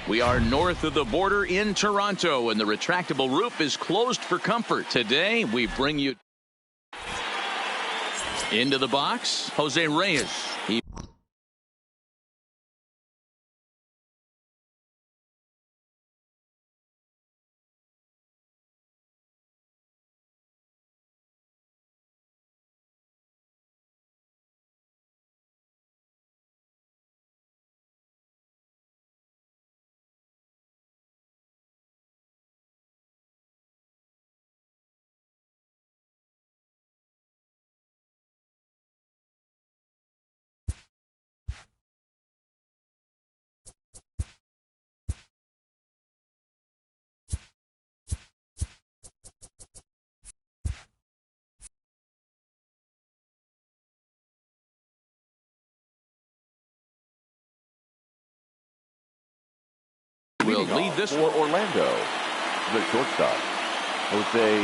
We are north of the border in Toronto, and the retractable roof is closed for comfort. Today, we bring you into the box, Jose Reyes. Will lead this for Orlando, the shortstop, Jose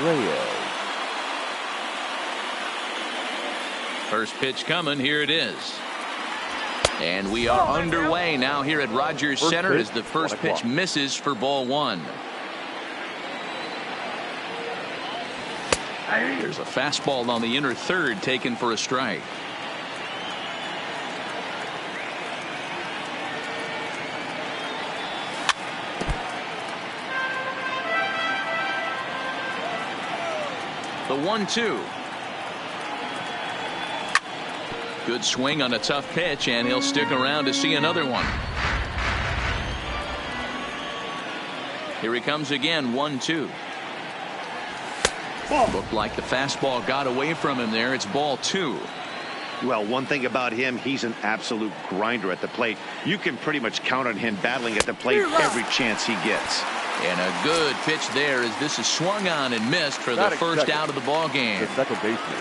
Reyes. First pitch coming. Here it is. And we are underway now here at Rogers Center as the first pitch misses for ball one. There's a fastball on the inner third taken for a strike. The 1-2. Good swing on a tough pitch, and he'll stick around to see another one. Here he comes again, 1-2. Looked like the fastball got away from him there. It's ball two. Well, one thing about him, he's an absolute grinder at the plate. You can pretty much count on him battling at the plate every chance he gets. And a good pitch there as this is swung on and missed for the first out of the ball game. The second baseman.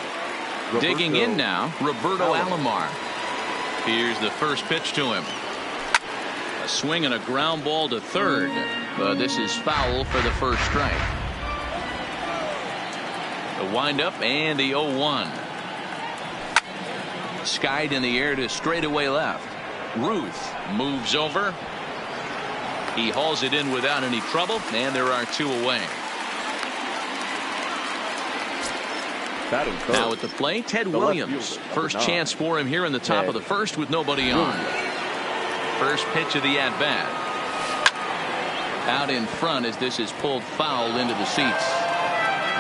Digging in now, Roberto Alomar. Here's the first pitch to him. A swing and a ground ball to third. But this is foul for the first strike. The windup and the 0-1. Skied in the air to straightaway left. Ruth moves over. He hauls it in without any trouble, and there are two away. Now at the plate, Ted Williams. First chance for him here in the top of the first with nobody on. First pitch of the at-bat. Out in front as this is pulled foul into the seats.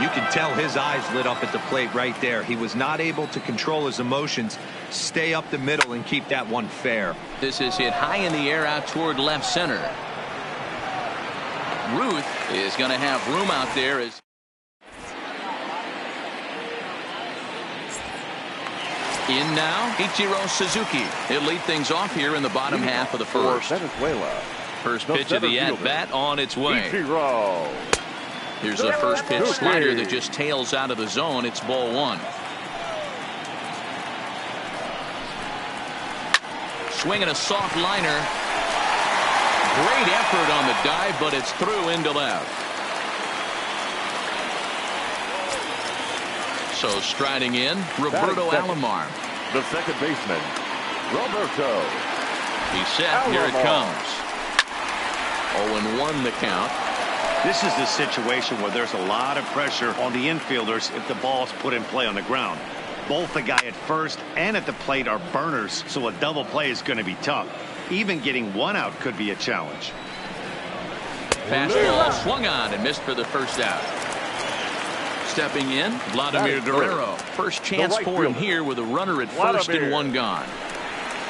You can tell his eyes lit up at the plate right there. He was not able to control his emotions. Stay up the middle and keep that one fair. This is hit high in the air out toward left center. Ruth is going to have room out there as in now Ichiro Suzuki. He'll lead things off here in the bottom half of the first. Venezuela. First pitch of the at-bat on its way. Ichiro. Here's a first pitch slider that just tails out of the zone. It's ball one. Swinging a soft liner. Great effort on the dive, but it's through into left. So striding in, Roberto Alomar. The second baseman, Roberto. He's set. Here it comes. 0-1 the count. This is the situation where there's a lot of pressure on the infielders if the ball's put in play on the ground. Both the guy at first and at the plate are burners, so a double play is going to be tough. Even getting one out could be a challenge. Fastball swung on and missed for the first out. Stepping in, Vladimir Guerrero. First chance for him here with a runner at first and one gone.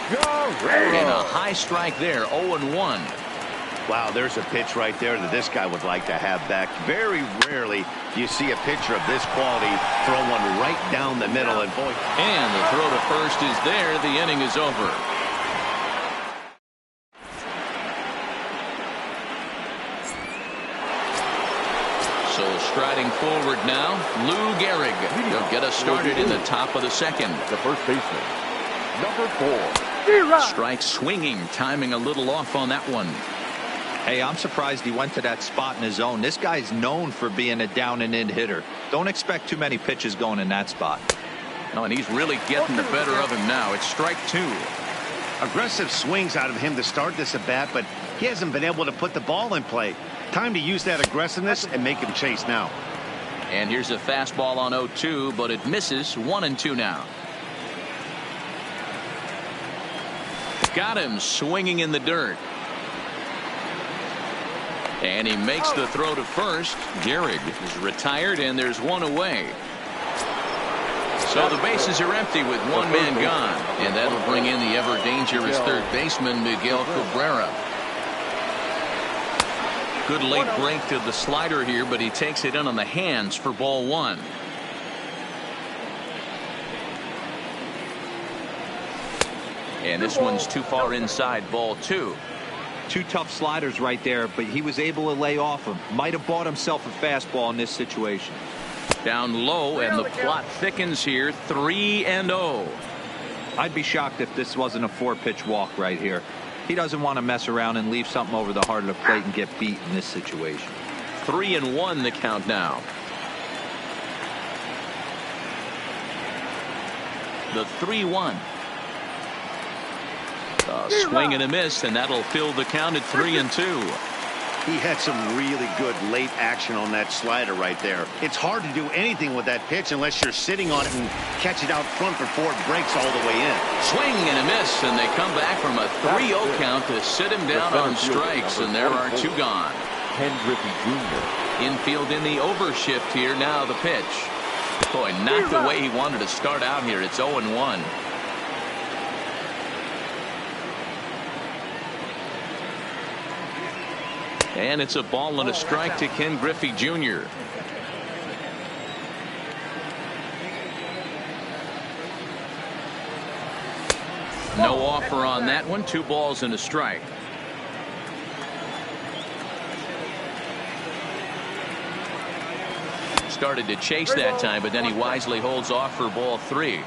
And a high strike there, 0-1. Wow, there's a pitch right there that this guy would like to have back. Very rarely do you see a pitcher of this quality throw one right down the middle. And boy, and the throw to first is there. The inning is over. So striding forward now, Lou Gehrig. He'll get us started in the top of the second. The first baseman, number 4. Strike swinging, timing a little off on that one. Hey, I'm surprised he went to that spot in his zone. This guy's known for being a down and in hitter. Don't expect too many pitches going in that spot. No, and he's really getting the better of him now. It's strike two. Aggressive swings out of him to start this at bat, but he hasn't been able to put the ball in play. Time to use that aggressiveness and make him chase now. And here's a fastball on 0-2, but it misses. 1-2 now. Got him swinging in the dirt. And he makes the throw to first. Gehrig is retired, and there's one away. So the bases are empty with one man gone. And that'll bring in the ever-dangerous third baseman, Miguel Cabrera. Good late break to the slider here, but he takes it in on the hands for ball one. And this one's too far inside, ball two. Two tough sliders right there, but he was able to lay off them. Might have bought himself a fastball in this situation. Down low, and the plot thickens here. 3-0. I'd be shocked if this wasn't a 4-pitch walk right here. He doesn't want to mess around and leave something over the heart of the plate and get beat in this situation. 3-1 the count now. The 3-1. A swing and a miss, and that'll fill the count at 3-2. He had some really good late action on that slider right there. It's hard to do anything with that pitch unless you're sitting on it and catch it out front before it breaks all the way in. Swing and a miss, and they come back from a 3-0 count to sit him down on strikes, and there are two gone. Ken Griffey Jr. Infield in the overshift here. Now the pitch. Boy, not the way he wanted to start out here. It's 0-1. And it's a ball and a strike to Ken Griffey Jr. No offer on that one. 2 balls and a strike. Started to chase that time, but then he wisely holds off for ball 3.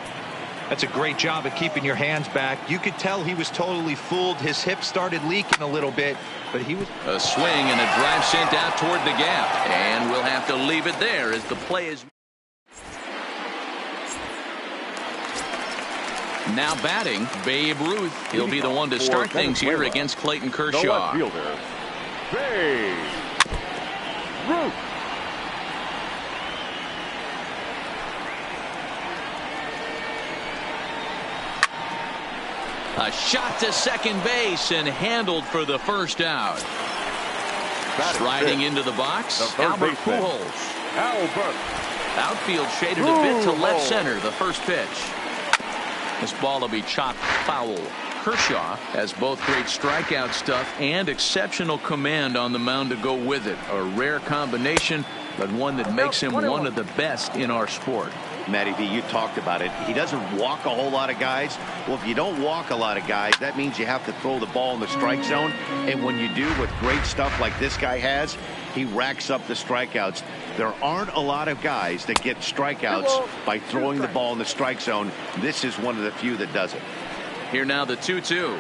That's a great job of keeping your hands back. You could tell he was totally fooled. His hip started leaking a little bit, but he was... A swing and a drive sent out toward the gap. And we'll have to leave it there as the play is... Now batting, Babe Ruth. He'll be the one to start things here against Clayton Kershaw. The left fielder, Babe Ruth. A shot to second base and handled for the first out. Striding into the box, Albert Pujols. Albert. Outfield shaded a bit to left center. The first pitch. This ball will be chopped foul. Kershaw has both great strikeout stuff and exceptional command on the mound to go with it. A rare combination, but one that makes him one of the best in our sport. Matty V, you talked about it. He doesn't walk a whole lot of guys. Well, if you don't walk a lot of guys, that means you have to throw the ball in the strike zone. And when you do with great stuff like this guy has, he racks up the strikeouts. There aren't a lot of guys that get strikeouts by throwing the ball in the strike zone. This is one of the few that does it. Here now the 2-2.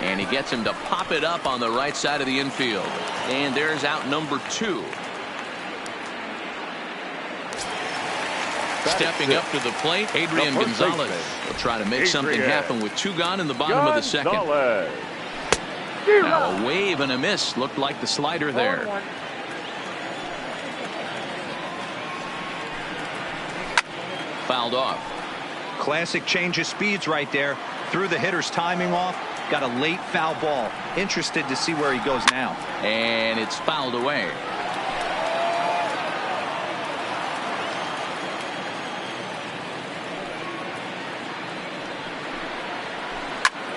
And he gets him to pop it up on the right side of the infield. And there's out number 2. Stepping up to the plate, Adrian Gonzalez will try to make something happen with 2 gone in the bottom of the second. Now a wave and a miss. Looked like the slider there. Fouled off. Classic change of speeds right there. Threw the hitter's timing off. Got a late foul ball. Interested to see where he goes now. And it's fouled away.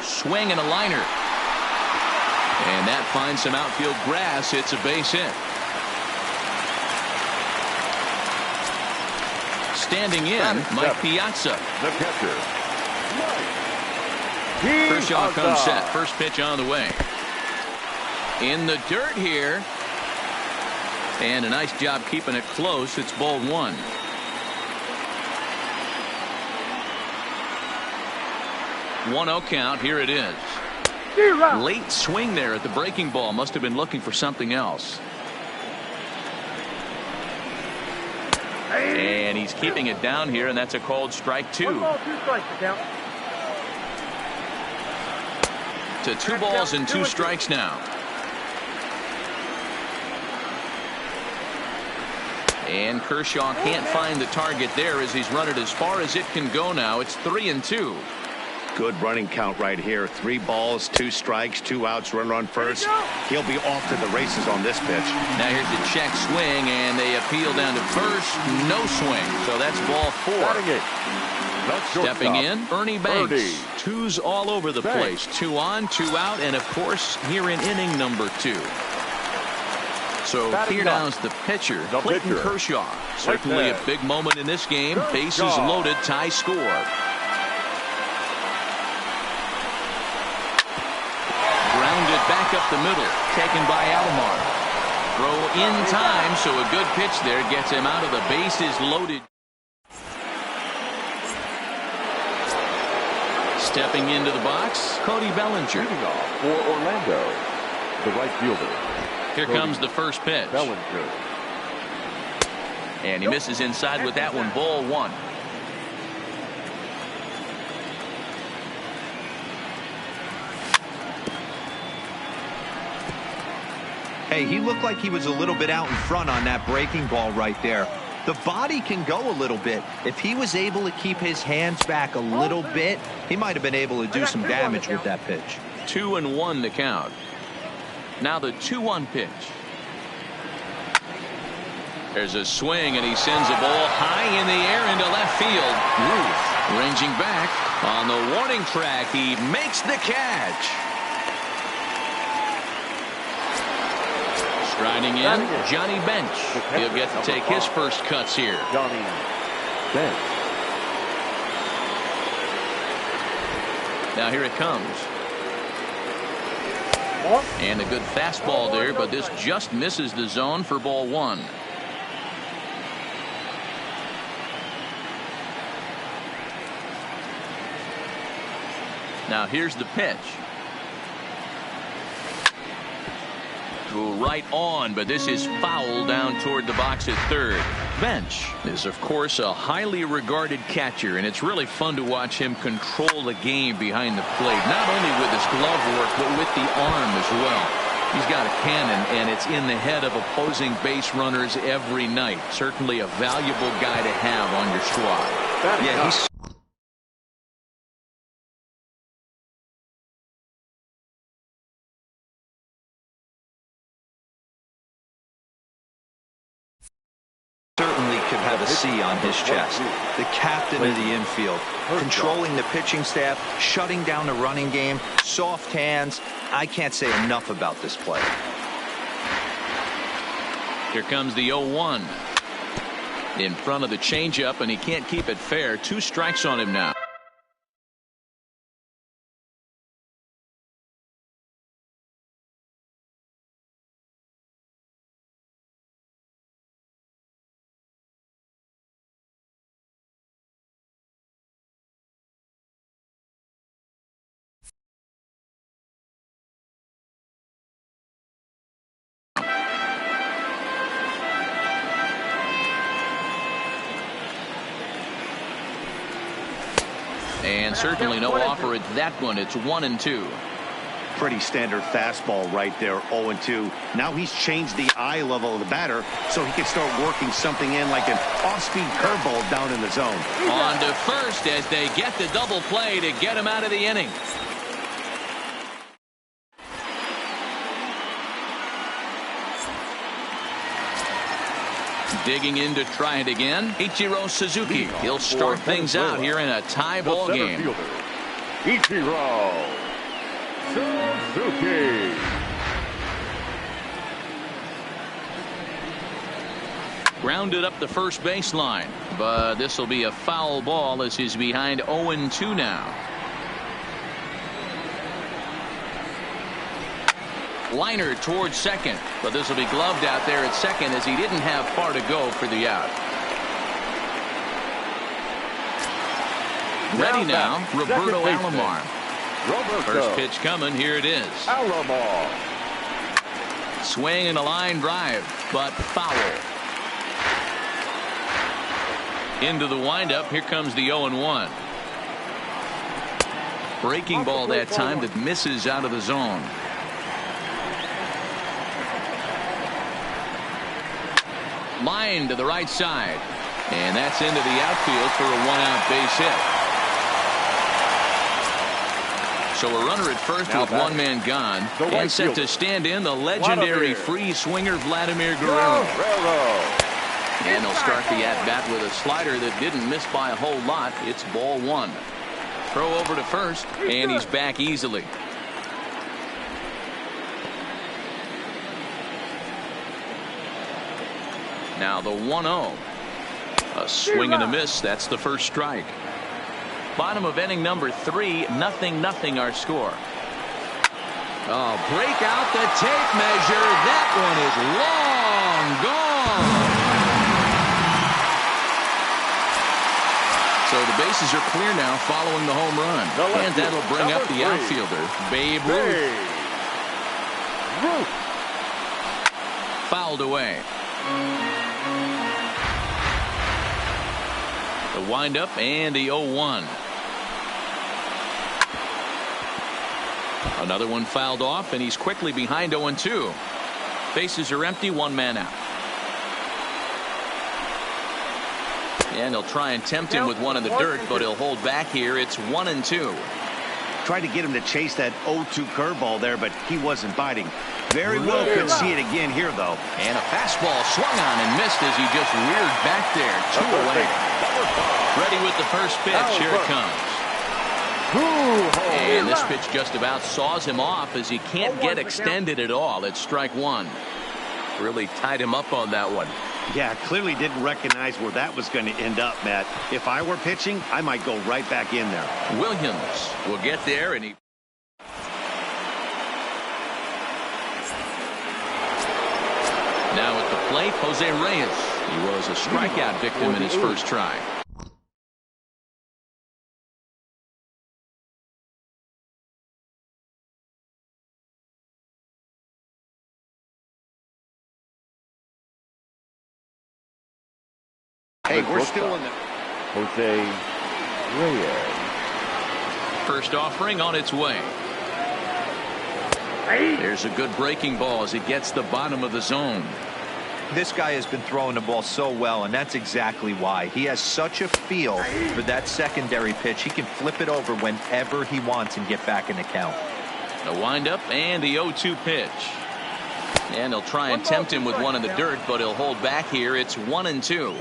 Swing and a liner. And that finds some outfield grass. It's a base hit. Standing in, Mike Piazza. The catcher, Kershaw comes set. First pitch on the way. In the dirt here. And a nice job keeping it close. It's ball 1. One-0 count. Here it is. Late swing there at the breaking ball. Must have been looking for something else. And he's keeping it down here, and that's a called strike 2. to 2 balls and 2 strikes now. And Kershaw can't find the target there as he's run it as far as it can go now. It's 3-2. Good running count right here. 3 balls, 2 strikes, 2 outs, runner on first. He'll be off to the races on this pitch. Now here's a check swing, and they appeal down to first. No swing. So that's ball 4. Stepping in, Ernie Banks. 2s all over the place. 2 on, 2 out, and of course here in inning number 2. So here now's the pitcher, Clayton Kershaw. Certainly a big moment in this game. Bases loaded, tie score. Grounded back up the middle, taken by Alomar. Throw in time, so a good pitch there gets him out of the bases loaded. Stepping into the box, Cody Bellinger. For Orlando, the right fielder. Here comes the first pitch. And he misses inside with that one. Ball 1. Hey, he looked like he was a little bit out in front on that breaking ball right there. The body can go a little bit. If he was able to keep his hands back a little bit, he might have been able to do some damage with that pitch. 2-1 the count. Now the 2-1 pitch. There's a swing, and he sends a ball high in the air into left field. Ruth ranging back on the warning track. He makes the catch. Striding in, Johnny Bench. He'll get to take his first cuts here. Johnny Bench. Now here it comes. And a good fastball there, but this just misses the zone for ball 1. Now here's the pitch. Go right on, but this is foul down toward the box at third. Bench is, of course, a highly regarded catcher, and it's really fun to watch him control the game behind the plate, not only with his glove work, but with the arm as well. He's got a cannon, and it's in the head of opposing base runners every night. Certainly a valuable guy to have on your squad. Yeah, he's certainly could have a C on his chest. The captain of the infield, controlling the pitching staff, shutting down the running game, soft hands. I can't say enough about this player. Here comes the 0-1. In front of the changeup, and he can't keep it fair. 2 strikes on him now. And certainly no offer at that one. It's 1-2. Pretty standard fastball right there, 0-2. Now he's changed the eye level of the batter so he can start working something in like an off-speed curveball down in the zone. On to first as they get the double play to get him out of the inning. Digging in to try it again, Ichiro Suzuki. He'll start things out here in a tie ball game. Ichiro Suzuki. Grounded up the first baseline, but this will be a foul ball as he's behind 0-2 now. Liner towards second, but this will be gloved out there at second as he didn't have far to go for the out. Ready now, Roberto Alomar. First pitch coming, here it is. Alomar. Swing and a line drive, but foul. Into the windup, here comes the 0-1. Breaking ball that time that misses out of the zone. Line to the right side. And that's into the outfield for a one-out base hit. So a runner at first with one man gone. And set to stand in the legendary free swinger Vladimir Guerrero. And they'll start the at-bat with a slider that didn't miss by a whole lot. It's ball one. Throw over to first, and he's back easily. Now the 1-0. A swing and a miss. That's the first strike. Bottom of inning number 3, 0-0 our score. Oh, break out the tape measure. That one is long gone. So the bases are clear now following the home run. And that'll bring up the outfielder, Babe Ruth. Fouled away. The windup and the 0-1. Another one fouled off, and he's quickly behind 0-2. Bases are empty, one man out. And he'll try and tempt him with one in the dirt, but he'll hold back here. It's 1-2. Tried to get him to chase that 0-2 curveball there, but he wasn't biting. Very well could see it again here, though. And a fastball swung on and missed as he just reared back there. 2 away. Ready with the first pitch. Here it comes. And this pitch just about saws him off as he can't get extended at all. It's strike one. Really tied him up on that one. Yeah, clearly didn't recognize where that was going to end up, Matt. If I were pitching, I might go right back in there. Williams will get there, and he... Now at the plate, Jose Reyes. He was a strikeout victim in his first try. Hey, we're still in the... Jose Reyes. First offering on its way. There's a good breaking ball as it gets the bottom of the zone. This guy has been throwing the ball so well, and that's exactly why. He has such a feel for that secondary pitch. He can flip it over whenever he wants and get back in the count. The windup and the 0-2 pitch. And they'll try and tempt him with one in the dirt, but he'll hold back here. It's 1-2.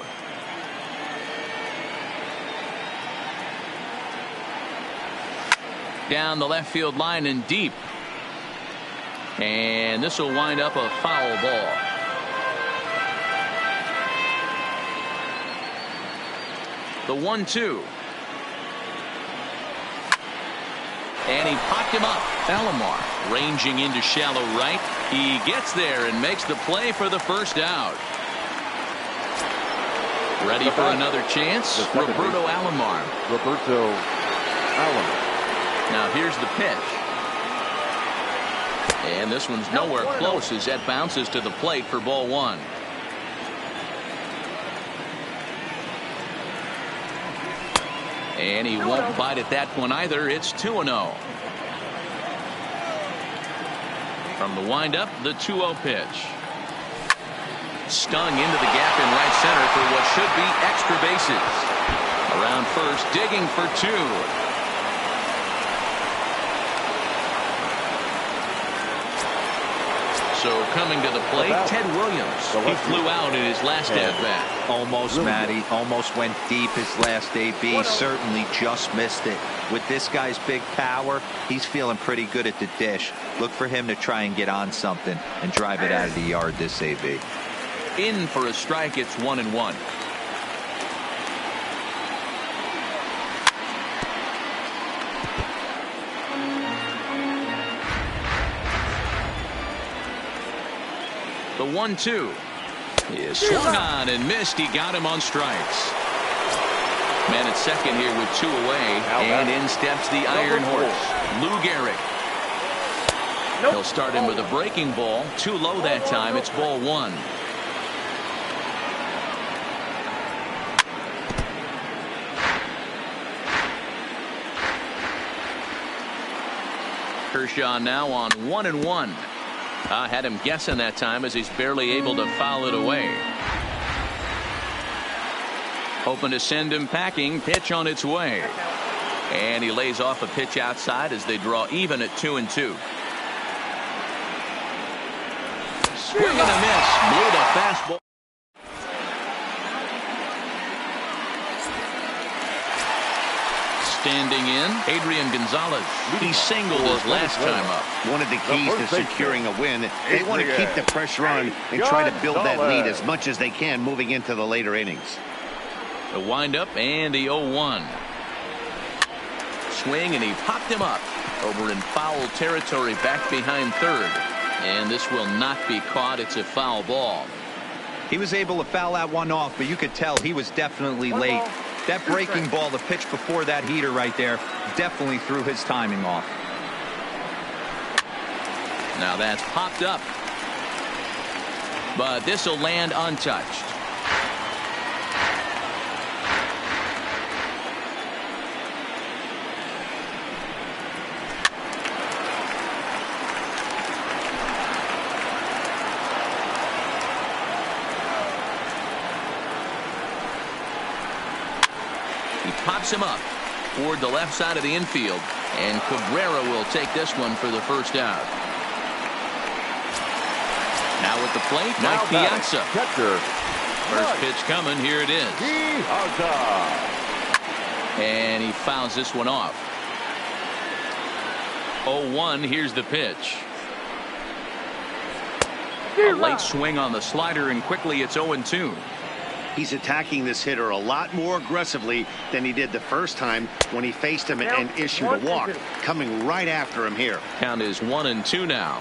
Down the left field line and deep. And this will wind up a foul ball. The 1-2. And he popped him up. Alomar ranging into shallow right. He gets there and makes the play for the first out. Ready for another chance? Roberto Alomar. Now here's the pitch. And this one's nowhere close as that bounces to the plate for ball one. And he won't bite at that one either. It's 2-0. From the windup, the 2-0 pitch. Stung into the gap in right center for what should be extra bases. Around first, digging for 2. So coming to the plate, Ted Williams. He flew out in his last at-bat. Almost, Matty. Almost went deep his last AB. Certainly just missed it. With this guy's big power, he's feeling pretty good at the dish. Look for him to try and get on something and drive it out of the yard this AB. In for a strike, it's 1-1. The 1-2 is swung on and missed. He got him on strikes. Man at second here with 2 away, and in steps the Iron Horse, Lou Gehrig. He'll start him with a breaking ball. Too low that time. It's ball one. Kershaw now on 1-1. I had him guessing that time as he's barely able to foul it away. Hoping to send him packing. Pitch on its way. And he lays off a pitch outside as they draw even at 2-2. Swing and a miss. Blew the fastball. Standing in, Adrian Gonzalez. He singled his last time up. One of the keys to securing a win, they want to keep the pressure on and try to build that lead as much as they can moving into the later innings. The windup and the 0-1. Swing, and he popped him up over in foul territory back behind third. And this will not be caught. It's a foul ball. He was able to foul that one off, but you could tell he was definitely late. That breaking ball, the pitch before that heater right there, definitely threw his timing off. Now that's popped up. But this will land untouched. Pops him up toward the left side of the infield, and Cabrera will take this one for the first out. Now at the plate, Mike Piazza. First pitch coming. Here it is. And he fouls this one off. 0-1. Here's the pitch. A late swing on the slider, and quickly it's 0-2. He's attacking this hitter a lot more aggressively than he did the first time when he faced him and issued a walk. Coming right after him here. Count is 1-2 now.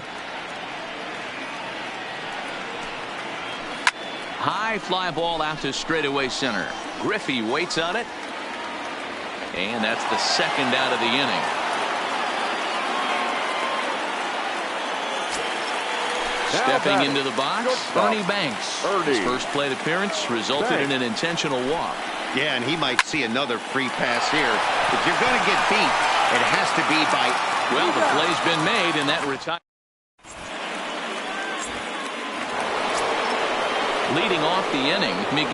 High fly ball out to straightaway center. Griffey waits on it. And that's the second out of the inning. Stepping into the box, Ernie Banks. His first plate appearance resulted in an intentional walk. Yeah, and he might see another free pass here. If you're going to get beat, it has to be by... Well, the play's been made, and that retires. Leading off the inning, Miguel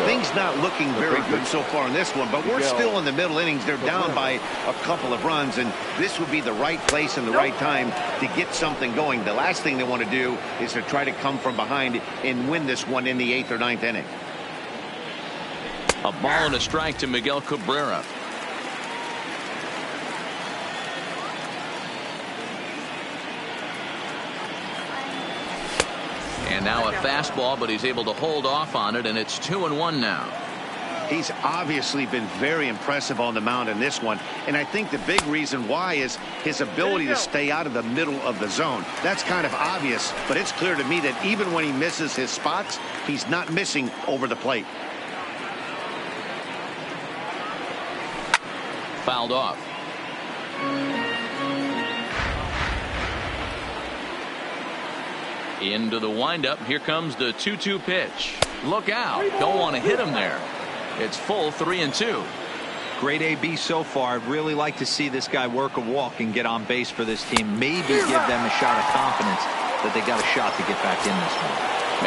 Things not looking very good so far in this one, but we're still in the middle innings. They're down by a couple of runs, and this would be the right place and the right time to get something going. The last thing they want to do is to try to come from behind and win this one in the 8th or 9th inning. A ball and a strike to Miguel Cabrera. And now a fastball, but he's able to hold off on it, and it's 2-1 now. He's obviously been very impressive on the mound in this one, and I think the big reason why is his ability to stay out of the middle of the zone. That's kind of obvious, but it's clear to me that even when he misses his spots, he's not missing over the plate. Fouled off. Into the windup. Here comes the 2-2 pitch. Look out. Don't want to hit him there. It's full 3-2. Great AB so far. I'd really like to see this guy work a walk and get on base for this team. Maybe give them a shot of confidence that they got a shot to get back in this one.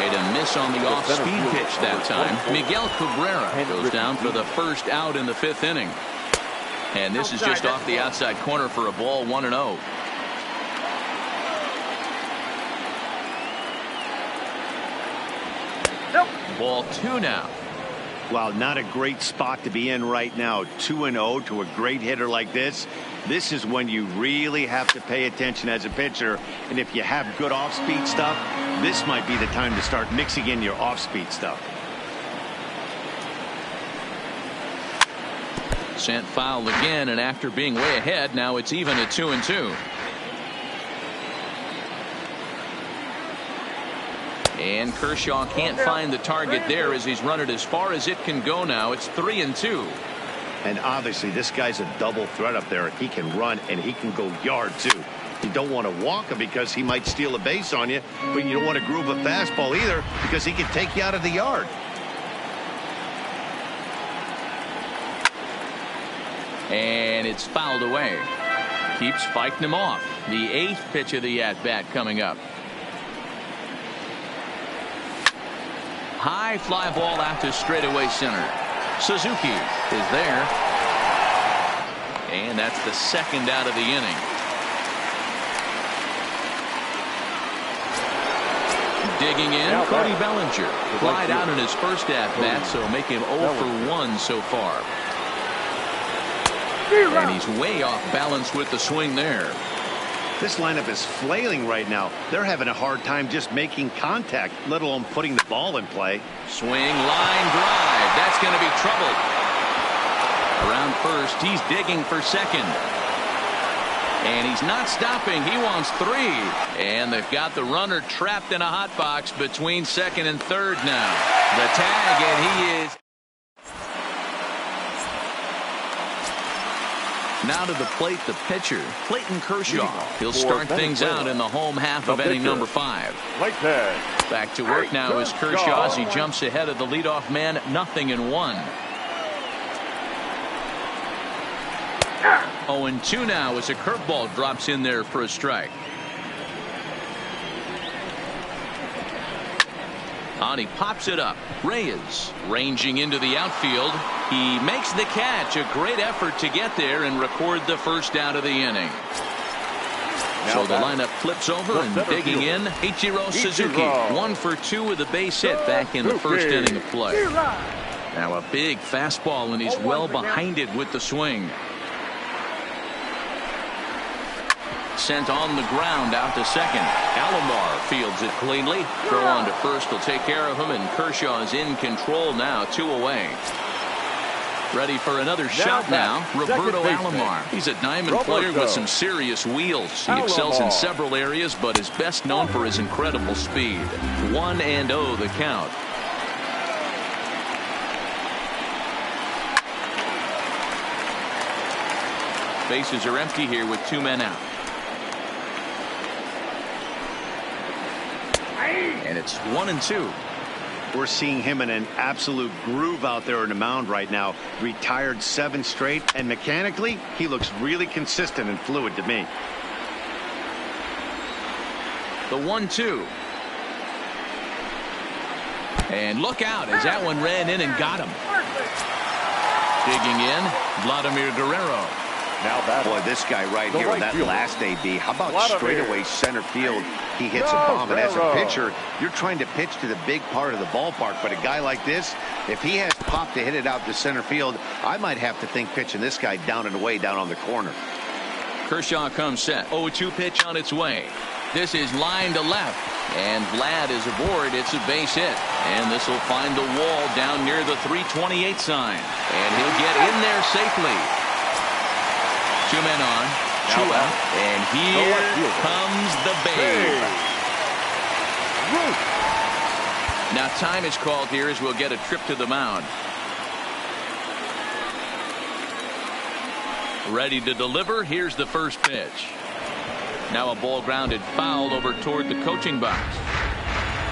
Made a miss on the off-speed pitch that time. Miguel Cabrera goes down for the first out in the 5th inning. And this is just off the outside corner for a ball, 1-0. Ball 2 now. Wow, not a great spot to be in right now. 2-0 to a great hitter like this. This is when you really have to pay attention as a pitcher. And if you have good off-speed stuff, this might be the time to start mixing in your off-speed stuff. Sent foul again, and after being way ahead, now it's even at 2-2. And Kershaw can't find the target there as he's run it as far as it can go now. It's 3-2. And obviously this guy's a double threat up there. He can run and he can go yard too. You don't want to walk him because he might steal a base on you, but you don't want to groove a fastball either because he can take you out of the yard. And it's fouled away. Keeps fighting him off. The 8th pitch of the at-bat coming up. High fly ball out to straightaway center. Suzuki is there. And that's the 2nd out of the inning. Digging in, Cody Bellinger. Flied out in his first at-bat, so make him 0 for 1 so far. And he's way off balance with the swing there. This lineup is flailing right now. They're having a hard time just making contact, let alone putting the ball in play. Swing, line drive. That's going to be trouble. Around first, he's digging for second. And he's not stopping. He wants 3. And they've got the runner trapped in a hot box between second and third now. The tag, and he is. Now to the plate, the pitcher, Clayton Kershaw. He'll start things out in the home half of inning number 5. Back to work now is Kershaw as he jumps ahead of the leadoff man, 0-1. 0-2 now as a curveball drops in there for a strike. On he pops it up. Reyes ranging into the outfield. He makes the catch. A great effort to get there and record the first out of the inning. So the lineup flips over and digging in, Ichiro Suzuki. 1 for 2 with a base hit back in the first inning of play. Now a big fastball, and he's well behind it with the swing. Sent on the ground out to second. Alomar fields it cleanly. Throw on to first will take care of him, and Kershaw is in control now, 2 away. Ready for another shot now, Roberto Alomar. He's a diamond player with some serious wheels. He excels in several areas, but is best known for his incredible speed. 1-0 the count. Bases are empty here with 2 men out. And it's 1-2. We're seeing him in an absolute groove out there on the mound right now. Retired 7 straight, and mechanically, he looks really consistent and fluid to me. The 1-2. And look out as that one ran in and got him. Digging in, Vladimir Guerrero. Now boy, this guy right here on that last AB. How about straightaway center field? He hits a bomb, and as a pitcher, you're trying to pitch to the big part of the ballpark. But a guy like this, if he has pop to hit it out to center field, I might have to think pitching this guy down and away down on the corner. Kershaw comes set. 0-2 pitch on its way. This is line to left, and Vlad is aboard. It's a base hit, and this will find the wall down near the 328 sign, and he'll get in there safely. 2 men on, 2 out, and here comes the babe. Now time is called here as we'll get a trip to the mound. Ready to deliver. Here's the first pitch. Now a ball grounded foul over toward the coaching box.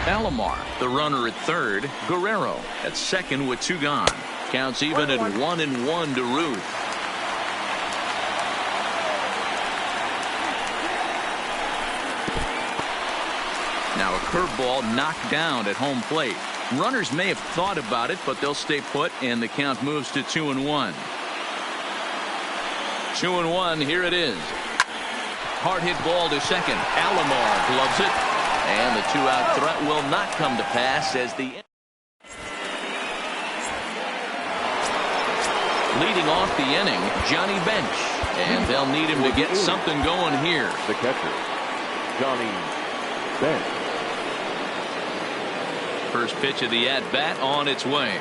Alomar, the runner at third. Guerrero at second with 2 gone. Counts even at 1-1 to Ruth. Now a curveball knocked down at home plate. Runners may have thought about it, but they'll stay put, and the count moves to 2-1. 2-1, here it is. Hard hit ball to second. Alomar gloves it, and the 2-out threat will not come to pass as the leading off the inning, Johnny Bench, and they'll need him to get something going here. The catcher, Johnny Bench. First pitch of the at-bat on its way.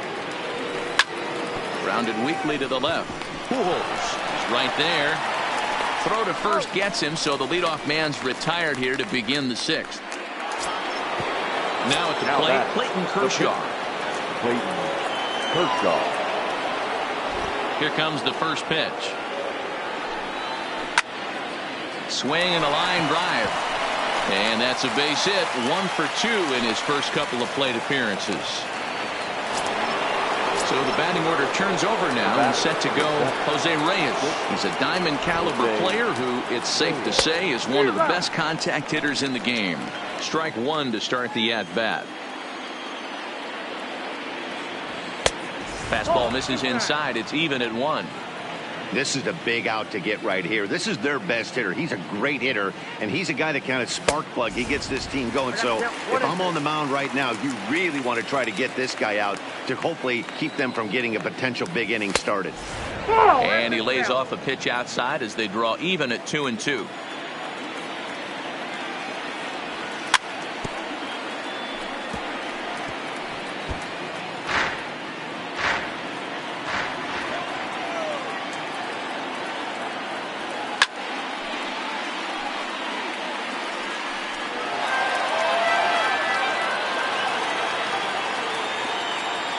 Grounded weakly to the left. Pujols is right there. Throw to first gets him, so the leadoff man's retired here to begin the 6th. Now at the plate, Clayton Kershaw. Clayton Kershaw. Here comes the first pitch. Swing and a line drive. And that's a base hit. 1 for 2 in his first couple of plate appearances. So the batting order turns over now and set to go Jose Reyes. He's a diamond caliber player who, it's safe to say, is one of the best contact hitters in the game. Strike 1 to start the at-bat. Fastball misses inside. It's even at 1. This is a big out to get right here. This is their best hitter. He's a great hitter, and he's a guy that kind of spark plug. He gets this team going. So if I'm on the mound right now, you really want to try to get this guy out to hopefully keep them from getting a potential big inning started. And he lays off a pitch outside as they draw even at 2-2.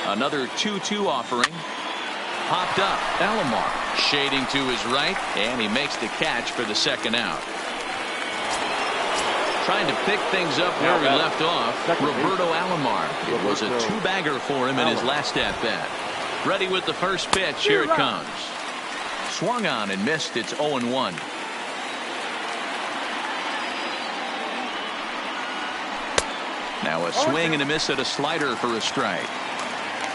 Another 2-2 offering. Popped up. Alomar shading to his right, and he makes the catch for the second out. Trying to pick things up where we left off, Roberto Alomar. It was a 2-bagger for him in his last at-bat. Ready with the first pitch. Here it comes. Swung on and missed. It's 0-1. Now a swing and a miss at a slider for a strike.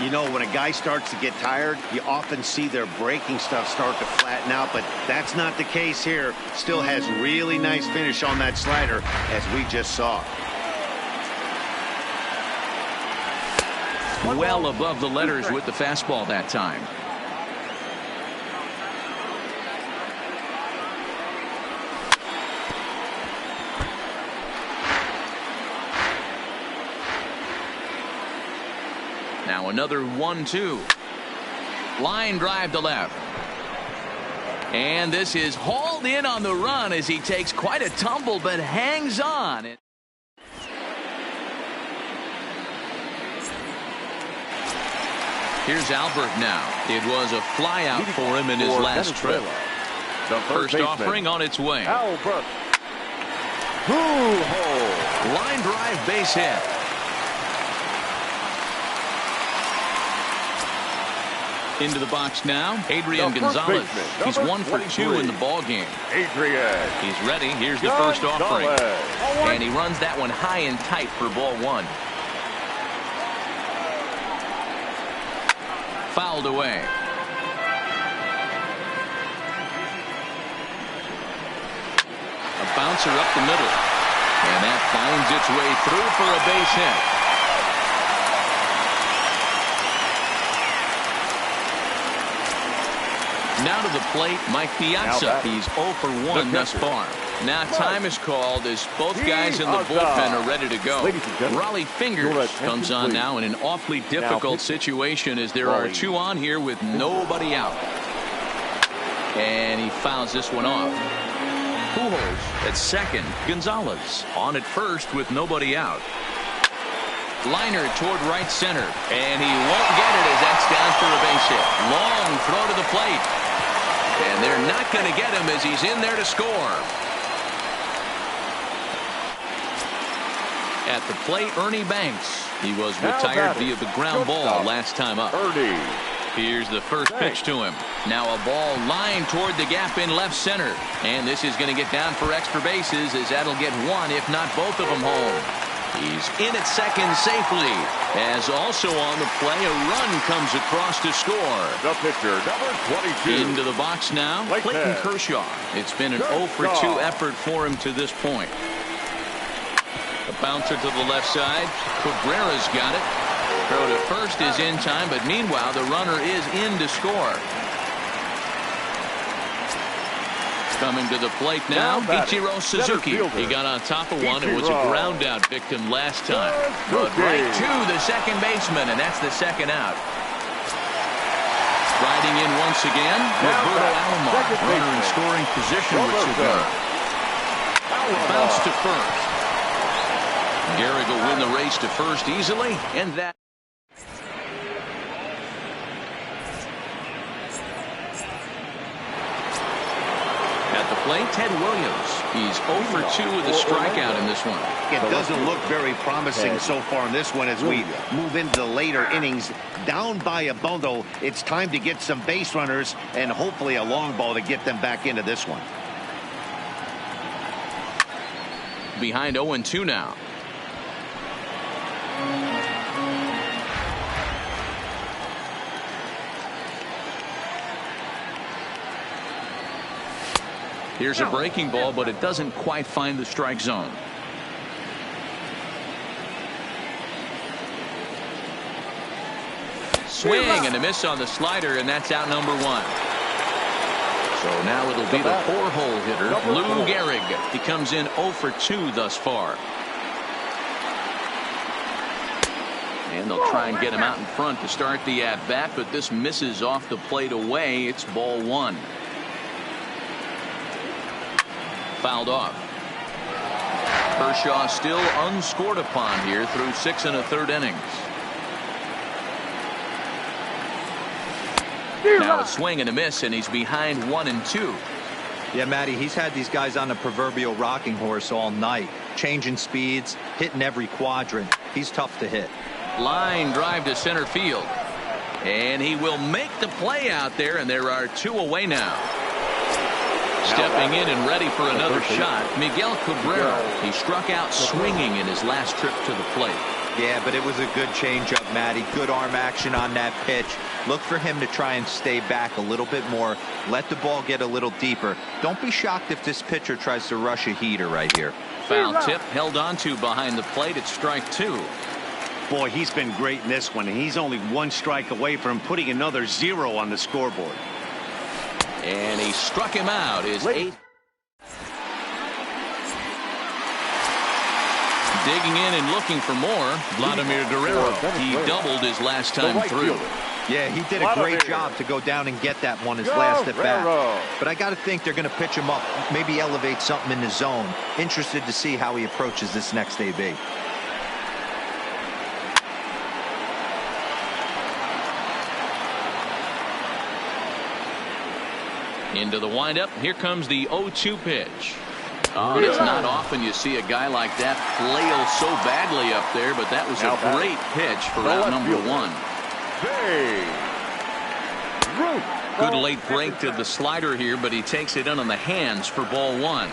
You know, when a guy starts to get tired, you often see their breaking stuff start to flatten out, but that's not the case here. Still has really nice finish on that slider, as we just saw. Well above the letters with the fastball that time. Now another 1-2. Line drive to left. And this is hauled in on the run as he takes quite a tumble but hangs on. Here's Albert now. It was a fly out for him in his last trip. The first offering on its way. Albert. Line drive base hit. Into the box now, Adrian Gonzalez. He's 1 for 2 in the ball game. Adrian. He's ready. Here's the first offering. And he runs that one high and tight for ball 1. Fouled away. A bouncer up the middle. And that finds its way through for a base hit. Now to the plate, Mike Piazza. He's 0 for 1 thus far. Now time is called as both guys in the bullpen are ready to go. Raleigh Fingers comes on now in an awfully difficult situation as there are 2 on here with nobody out. And he fouls this one off. Pujols at second. Gonzalez on at first with nobody out. Liner toward right center. And he won't get it as that's down for a base hit. Long throw to the plate. And they're not going to get him as he's in there to score. At the plate, Ernie Banks. He was retired via the ground ball last time up. Here's the first pitch to him. Now a ball lined toward the gap in left center. And this is going to get down for extra bases as that'll get 1, if not both of them home. He's in at second safely. As also on the play, a run comes across to score. The pitcher, number 22. Into the box now, Clayton Kershaw. It's been an 0 for 2 effort for him to this point. A bouncer to the left side. Cabrera's got it. Throw to first is in time, but meanwhile, the runner is in to score. Coming to the plate now, Ichiro Suzuki. He got on top of one. It was a ground out victim last time. But right to the second baseman, and that's the second out. Riding in once again, Roberto Alomar. Runner in scoring position with Segura. Bounce to first. Gehrig will win the race to first easily, and that. At the plate, Ted Williams. He's 0 for 2 with a strikeout in this one. It doesn't look very promising so far in this one as we move into the later innings. Down by a bundle, it's time to get some base runners and hopefully a long ball to get them back into this one. Behind 0-2 now. Here's a breaking ball, but it doesn't quite find the strike zone. Swing and a miss on the slider, and that's out number 1. So now it'll be the 4-hole hitter, Lou Gehrig. He comes in 0 for 2 thus far. And they'll try and get him out in front to start the at-bat, but this misses off the plate away. It's ball 1. Fouled off. Kershaw still unscored upon here through 6 1/3 innings. Now a swing and a miss, and he's behind 1-2. Yeah, Matty, he's had these guys on the proverbial rocking horse all night, changing speeds, hitting every quadrant. He's tough to hit. Line drive to center field, and he will make the play out there, and there are 2 away now. Stepping in and ready for another shot, Miguel Cabrera. He struck out swinging in his last trip to the plate. Yeah, but it was a good changeup, Matty. Good arm action on that pitch. Look for him to try and stay back a little bit more. Let the ball get a little deeper. Don't be shocked if this pitcher tries to rush a heater right here. Foul tip held onto behind the plate. It's strike 2. Boy, he's been great in this one. He's only 1 strike away from putting another 0 on the scoreboard. And he struck him out. His 8th. Digging in and looking for more, Vladimir Guerrero. He doubled his last time through. Yeah, he did a great job to go down and get that one his last at bat. But I got to think they're going to pitch him up, maybe elevate something in the zone. Interested to see how he approaches this next AB. Into the windup. Here comes the 0-2 pitch. And it's not often you see a guy like that flail so badly up there, but that was a great pitch for out number 1. Good late break to the slider here, but he takes it in on the hands for ball 1.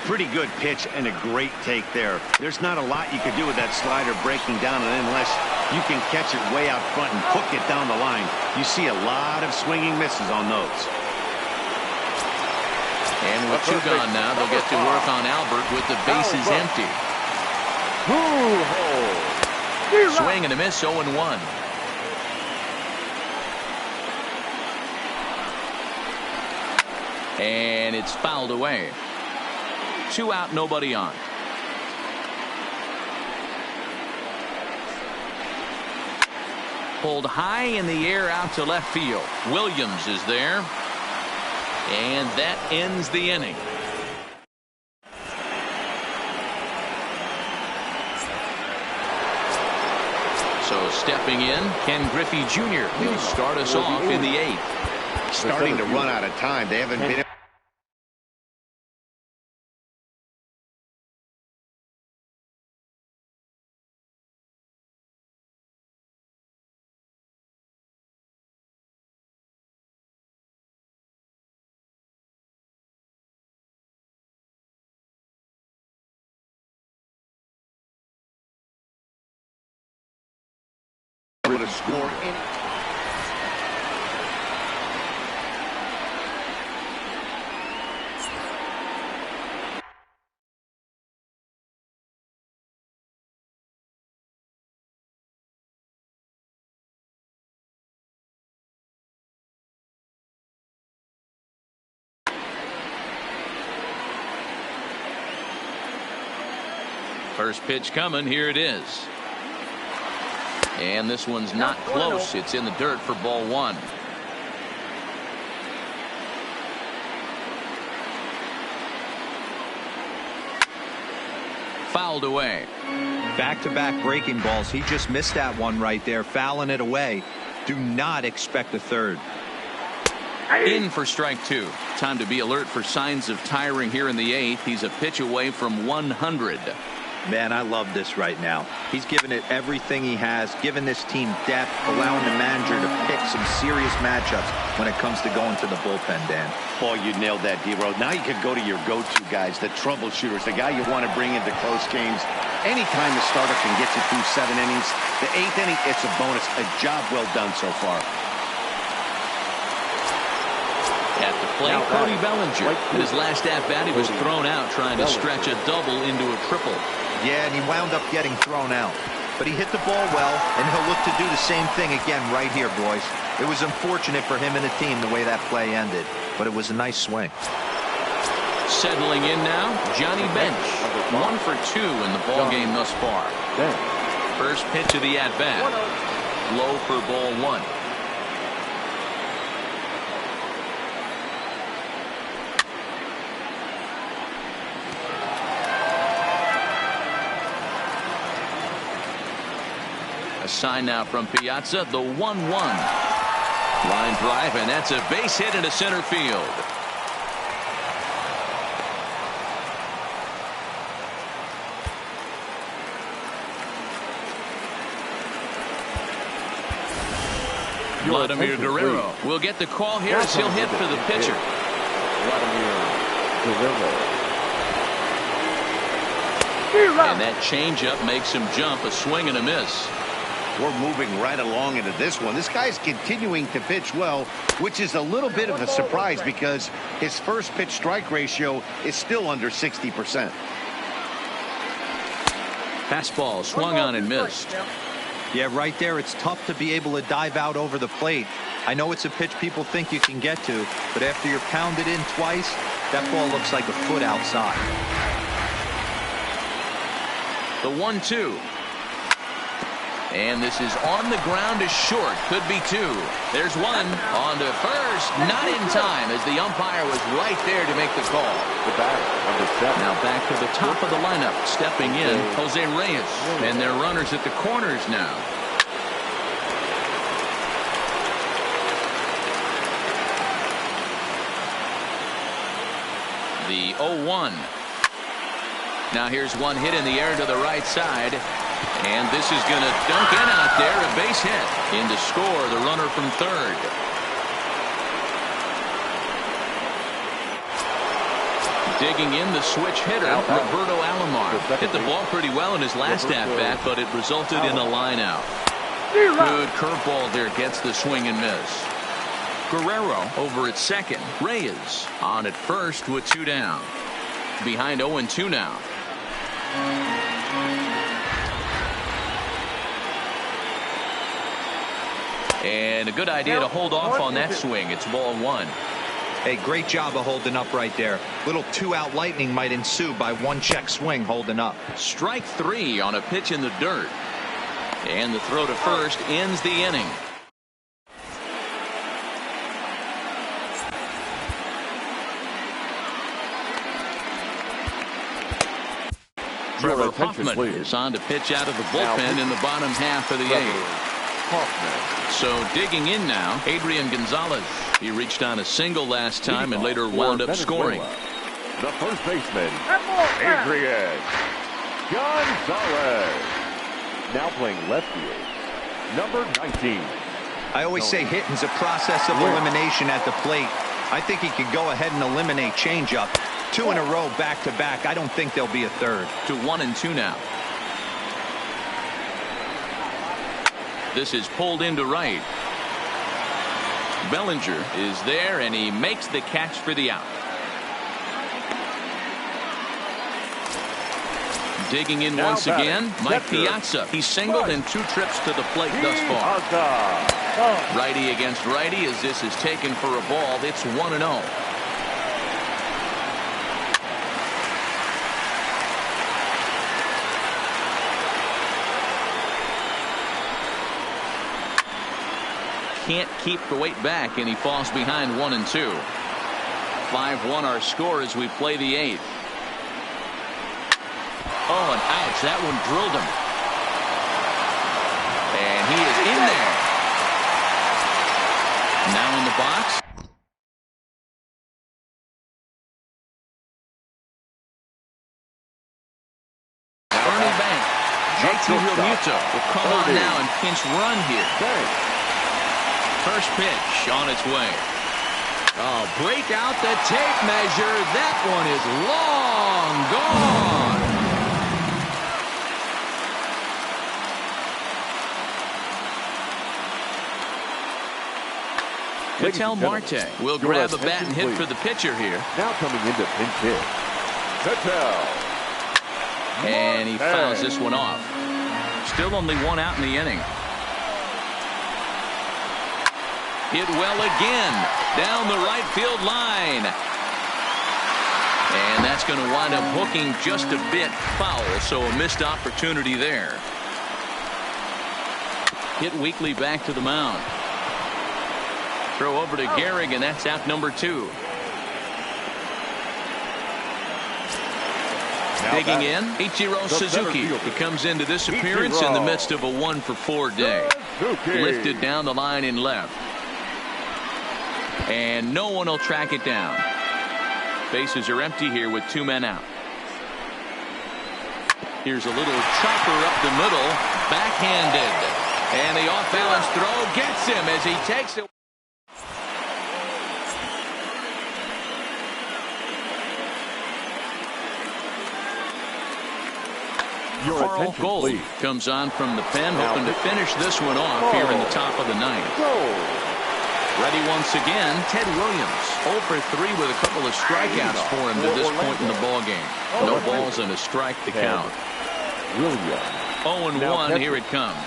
Pretty good pitch and a great take there. There's not a lot you could do with that slider breaking down, and unless you can catch it way out front and hook it down the line, you see a lot of swinging misses on those. And with 2 gone now, they'll get to work on Albert with the bases empty. Swing and a miss, 0-1. And it's fouled away. 2 out, nobody on. Pulled high in the air out to left field. Williams is there. And that ends the inning. So stepping in, Ken Griffey Jr. He'll start us off in the 8th. Starting to run out of time. They haven't been. To score any. First pitch coming. Here it is. And this one's not close. It's in the dirt for ball 1. Fouled away. Back-to-back breaking balls. He just missed that one right there, fouling it away. Do not expect a third. In for strike two. Time to be alert for signs of tiring here in the eighth. He's a pitch away from 100. Man, I love this right now. He's given it everything he has, given this team depth, allowing the manager to pick some serious matchups when it comes to going to the bullpen, Dan. Boy, you nailed that, D-Road. Now you can go to your go-to guys, the troubleshooters, the guy you want to bring into close games. Anytime the starter can get you through 7 innings, the 8th inning, it's a bonus. A job well done so far. At the plate, Cody Bellinger. In his last at-bat, he was thrown out trying to stretch a double into a triple. Yeah, and he wound up getting thrown out. But he hit the ball well, and he'll look to do the same thing again right here, boys. It was unfortunate for him and the team the way that play ended, but it was a nice swing. Settling in now, Johnny Bench. 1 for 2 in the ball game thus far. First pitch of the at-bat. Low for ball 1. Sign now from Piazza, the 1-1. Line drive, and that's a base hit into center field. Vladimir Guerrero will get the call here as he'll hit for the pitcher. And that changeup makes him jump, a swing and a miss. We're moving right along into this one. This guy's continuing to pitch well, which is a little bit of a surprise because his first pitch strike ratio is still under 60%. Fastball swung on and missed. Yeah, right there, it's tough to be able to dive out over the plate. I know it's a pitch people think you can get to, but after you're pounded in twice, that ball looks like a foot outside. The 1-2. And this is on the ground is short. Could be 2. There's 1 on to first. Not in time as the umpire was right there to make the call. Now back to the top of the lineup. Stepping in, Jose Reyes. And their runners at the corners now. The 0-1. Now here's one hit in the air to the right side. And this is going to dunk in out there, a base hit. In to score, the runner from third. Digging in, the switch hitter, Roberto Alomar. Hit the ball pretty well in his last at-bat, but it resulted in a line out. Good curveball there, gets the swing and miss. Guerrero over at second. Reyes on at first with 2 down. Behind 0-2 now. And a good idea to hold off on that swing. It's ball 1. Hey, great job of holding up right there. Little 2-out lightning might ensue by 1 check swing holding up. Strike 3 on a pitch in the dirt. And the throw to first ends the inning. Trevor Hoffman is on to pitch out of the bullpen in the bottom half of the 8th. So digging in now, Adrian Gonzalez. He reached on a single last time and later wound up scoring. The first baseman, Adrian Gonzalez. Now playing left field, number 19. I always say hitting's a process of elimination at the plate. I think he could go ahead and eliminate changeup. 2 in a row back-to-back. I don't think there'll be a third. To 1-2 now. This is pulled into right. Bellinger is there, and he makes the catch for the out. Digging in once again, Mike Piazza. He singled in 2 trips to the plate thus far. Righty against righty as this is taken for a ball. It's 1-0. Can't keep the weight back, and he falls behind 1-2. 5-1 our score as we play the 8th. Oh, and ouch, that one drilled him. And he is in there. Now in the box. Realmuto will come on now and pinch run here. First pitch on its way. Oh, break out the tape measure. That one is long gone. Ketel Marte will grab a bat and hit for the pitcher here. Now coming into pinch hit, Ketel. And he fouls this one off. Still only one out in the inning. Hit well again down the right field line. And that's going to wind up hooking just a bit foul, so a missed opportunity there. Hit weakly back to the mound. Throw over to Gehrig, and that's out number 2. Digging in, Ichiro Suzuki. He comes into this appearance in the midst of a 1-for-4 day. Lifted down the line in left. And no one will track it down. Bases are empty here with 2 men out. Here's a little chopper up the middle, backhanded. And the off-balance throw gets him as he takes it. Carl Gold comes on from the pen, hoping to finish this one off here in the top of the 9th. Ready once again, Ted Williams. 0 for 3 with a couple of strikeouts for him to this point in the ballgame. No balls and a strike to count. 0-1, here it comes.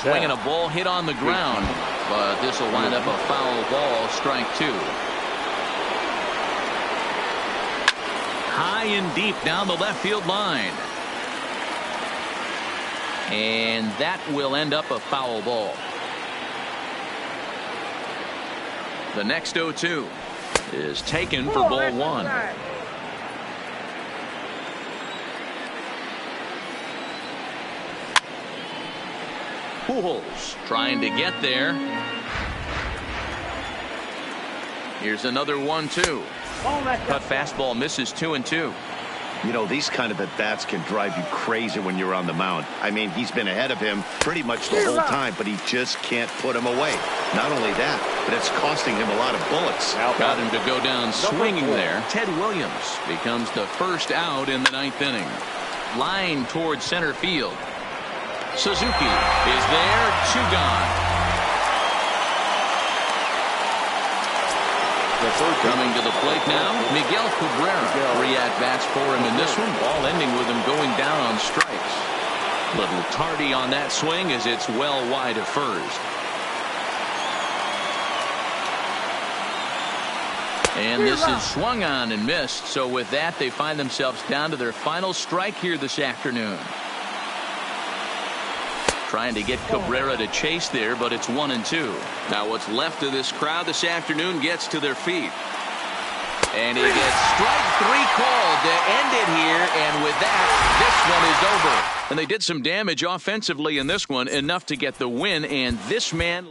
Swinging a ball hit on the ground, but this will wind up a foul ball, strike 2. High and deep down the left field line. And that will end up a foul ball. The next 0-2 is taken for ball 1. Pujols trying to get there. Here's another 1-2. Cut fastball misses 2-2. You know, these kind of at-bats can drive you crazy when you're on the mound. I mean, he's been ahead of him pretty much the whole time, but he just can't put him away. Not only that, but it's costing him a lot of bullets. Got him to go down swinging there. Ted Williams becomes the first out in the 9th inning. Line towards center field. Suzuki is there, 2 gone. Coming to the plate now, Miguel Cabrera. 3 at-bats for him in this one, all ending with him going down on strikes. Little tardy on that swing as it's well wide of first. And this is swung on and missed, so with that they find themselves down to their final strike here this afternoon. Trying to get Cabrera to chase there, but it's 1-2. Now what's left of this crowd this afternoon gets to their feet. And he gets strike 3 called to end it here, and with that, this one is over. And they did some damage offensively in this one, enough to get the win, and this man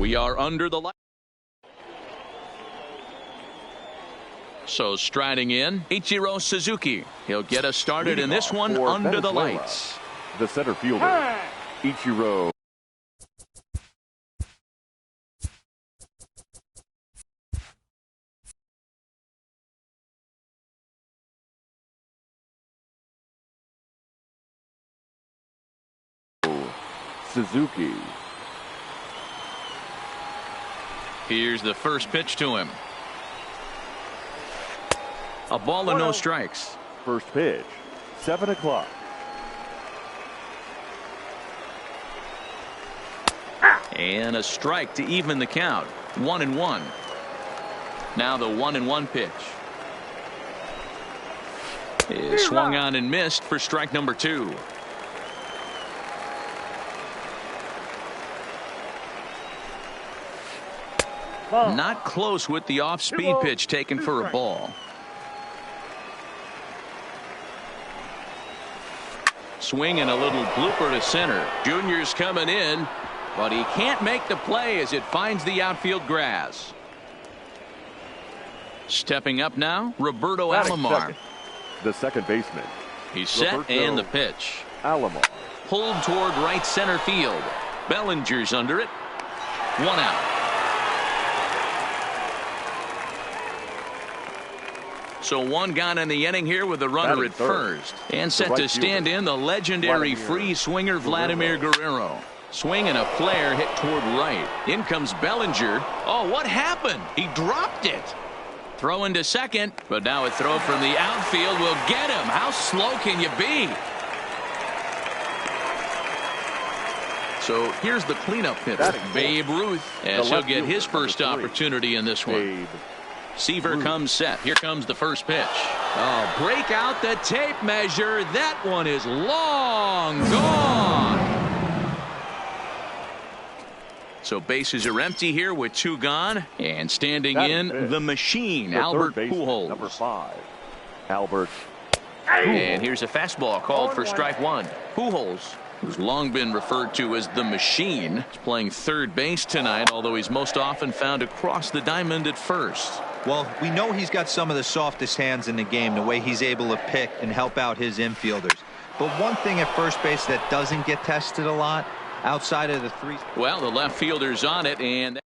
We are under the light. So striding in, Ichiro Suzuki. He'll get us started in this one under the lights. The center fielder, Ichiro. Suzuki. Here's the first pitch to him. A ball and no strikes. First pitch, 7 o'clock. And a strike to even the count. 1-1. Now the 1-1 pitch. Is swung on and missed for strike number 2. Not close with the off-speed pitch taken for a ball. Swinging a little blooper to center. Junior's coming in, but he can't make the play as it finds the outfield grass. Stepping up now, Roberto Alomar. The second baseman. He's set and the pitch. Alomar. Pulled toward right center field. Bellinger's under it. 1 out. So 1 gone in the inning here with the runner at first. And set to stand in the legendary free swinger Vladimir Guerrero. Swing and a flare hit toward right. In comes Bellinger. Oh, what happened? He dropped it. Throw into second, but now a throw from the outfield will get him. How slow can you be? So here's the cleanup hitter, Babe Ruth, as he'll get his first opportunity in this one. Seaver comes set. Here comes the first pitch. Oh, break out the tape measure. That one is long gone. So bases are empty here with 2 gone. And standing in the machine, Albert Pujols. Number 5, Albert. And here's a fastball called for strike 1. Pujols, who's long been referred to as the machine, is playing third base tonight, although he's most often found across the diamond at first. Well, we know he's got some of the softest hands in the game, the way he's able to pick and help out his infielders. But one thing at first base that doesn't get tested a lot, outside of the 3. Well, the left fielder's on it, and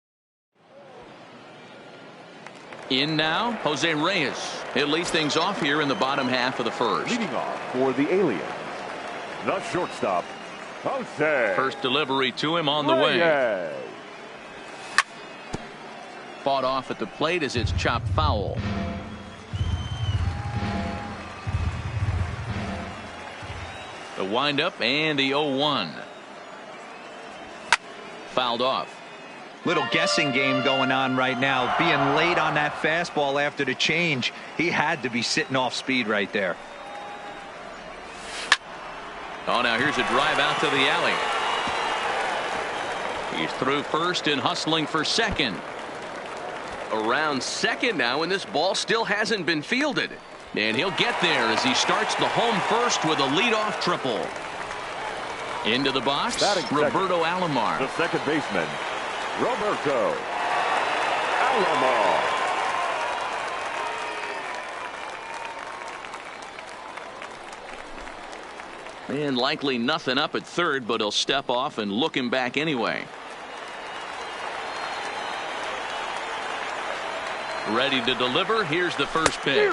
in now, Jose Reyes. It leads things off here in the bottom half of the first. Leading off for the Aliens, the shortstop, Jose. First delivery to him on the way. Fought off at the plate as it's chopped foul. The windup and the 0-1. Fouled off. Little guessing game going on right now. Being late on that fastball after the change, he had to be sitting off speed right there. Oh, now here's a drive out to the alley. He's through first and hustling for second. Around second now, and this ball still hasn't been fielded. And he'll get there as he starts the home first with a leadoff triple. Into the box, Roberto Alomar. The second baseman, Roberto Alomar. And likely nothing up at third, but he'll step off and look him back anyway. Ready to deliver. Here's the first pitch.